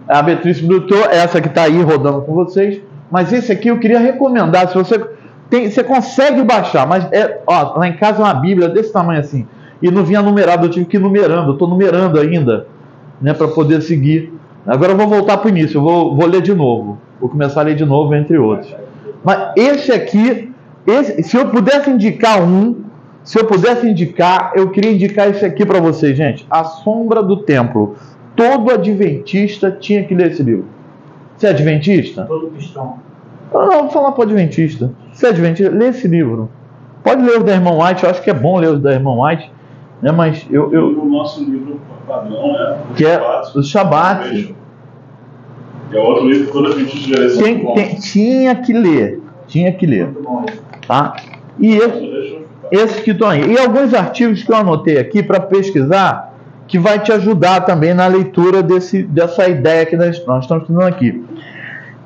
A Beatriz Brutot, essa que está aí rodando com vocês. Mas esse aqui eu queria recomendar. Se você consegue baixar, mas lá em casa é uma Bíblia desse tamanho assim. E não vinha numerado, eu tive que ir numerando. Eu estou numerando ainda, né, para poder seguir. Agora eu vou voltar para o início. Eu vou ler de novo. Vou começar a ler de novo, entre outros. Mas esse aqui... se eu pudesse indicar eu queria indicar esse aqui para vocês, gente. A Sombra do Templo. Todo adventista tinha que ler esse livro. Você é adventista? Todo cristão. Não, vou falar para o adventista. Você é adventista? Lê esse livro. Pode ler o da Irmã White, eu acho que é bom ler o da Irmã White, né? Mas O nosso livro padrão, né? Que é o Shabat. É outro livro que todo adventista tinha que ler. Tá? E esses que estão aí. E alguns artigos que eu anotei aqui para pesquisar, que vai te ajudar também na leitura dessa ideia que nós estamos estudando aqui.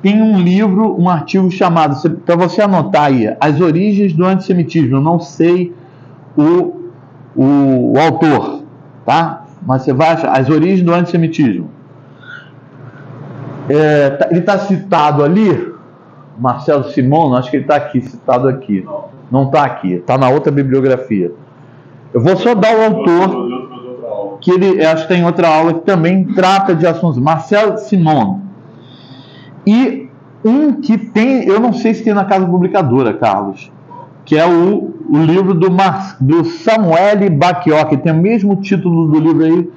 Tem um livro, um artigo chamado, para você anotar aí, As Origens do Antissemitismo. Eu não sei o autor, tá? Mas você vai achar As Origens do Antissemitismo. Ele está citado ali, Marcelo Simon, acho que ele está aqui, citado aqui. Não está aqui, está na outra bibliografia. Eu vou só dar o autor, que ele, acho que tem outra aula que também trata de assuntos, Marcel Simon. E um que tem, eu não sei se tem na casa publicadora, Carlos, que é o livro do Samuel Bacchiocchi, tem o mesmo título do livro aí,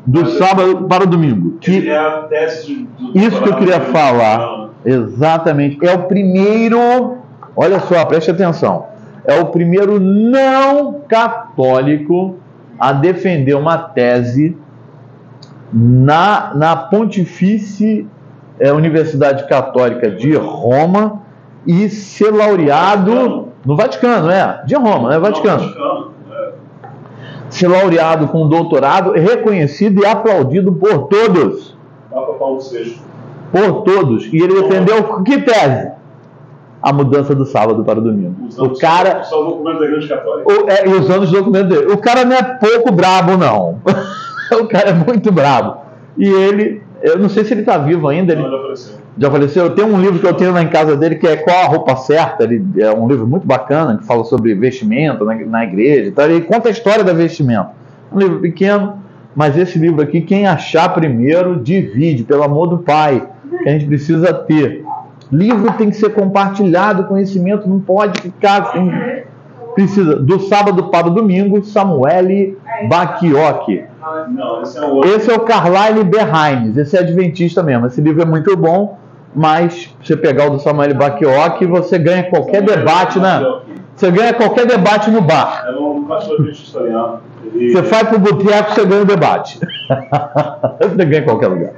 do sábado para o domingo. Que é a tese isso que eu queria falar, exatamente. É o primeiro, olha só, preste atenção, é o primeiro não católico a defender uma tese na Pontifícia Universidade Católica de Roma e ser laureado no Vaticano, de Roma, Vaticano. Ser laureado com um doutorado, reconhecido e aplaudido por todos. Papa Paulo VI. Por todos. E ele defendeu que tese? A mudança do sábado para o domingo. Usando o cara, só o documento da Igreja Católica. E usando os documentos dele. O cara não é pouco brabo, não. O cara é muito brabo. E ele, eu não sei se ele está vivo ainda. Ele... Não, já faleceu. Já faleceu? Tem um livro que eu tenho lá em casa dele que é Qual a Roupa Certa. Ele é um livro muito bacana que fala sobre vestimenta na igreja. Então ele conta a história da vestimenta. Um livro pequeno, mas esse livro aqui, quem achar primeiro, divide, pelo amor do Pai, que a gente precisa ter. Livro tem que ser compartilhado, conhecimento não pode ficar sem... Precisa. Do sábado para o domingo, Samuel Bacchiocchi. Não, esse é o outro. Esse é o Carlyle Berhines, esse é adventista mesmo. Esse livro é muito bom, mas se você pegar o do Samuel Bacchiocchi, você ganha qualquer debate você ganha qualquer debate no bar. É um pastor adventista italiano. Você vai pro boteco, você ganha o debate. Você ganha em qualquer lugar.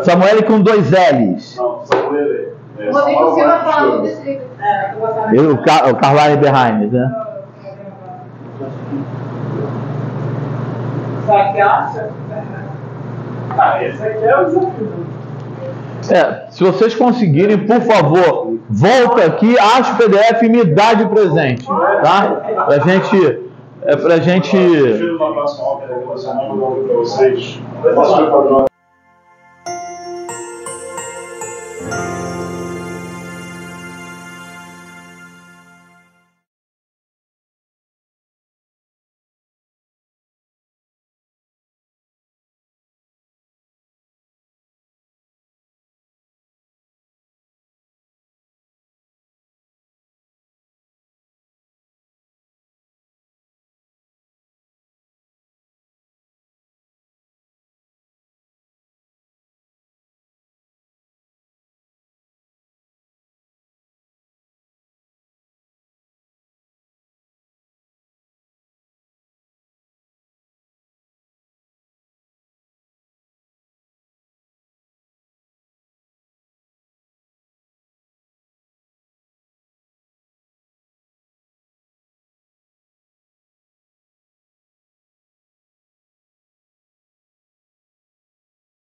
Samuel com 2 L's. Não, Samuel O Rodrigo Silva falou desse livro. O Carlyle Berhines, né? Sabe que acha? Esse aqui é o desafio. Se vocês conseguirem, por favor, volta aqui, acha o PDF e me dá de presente, tá? Pra gente... uma próxima aula, que eu vou para vocês.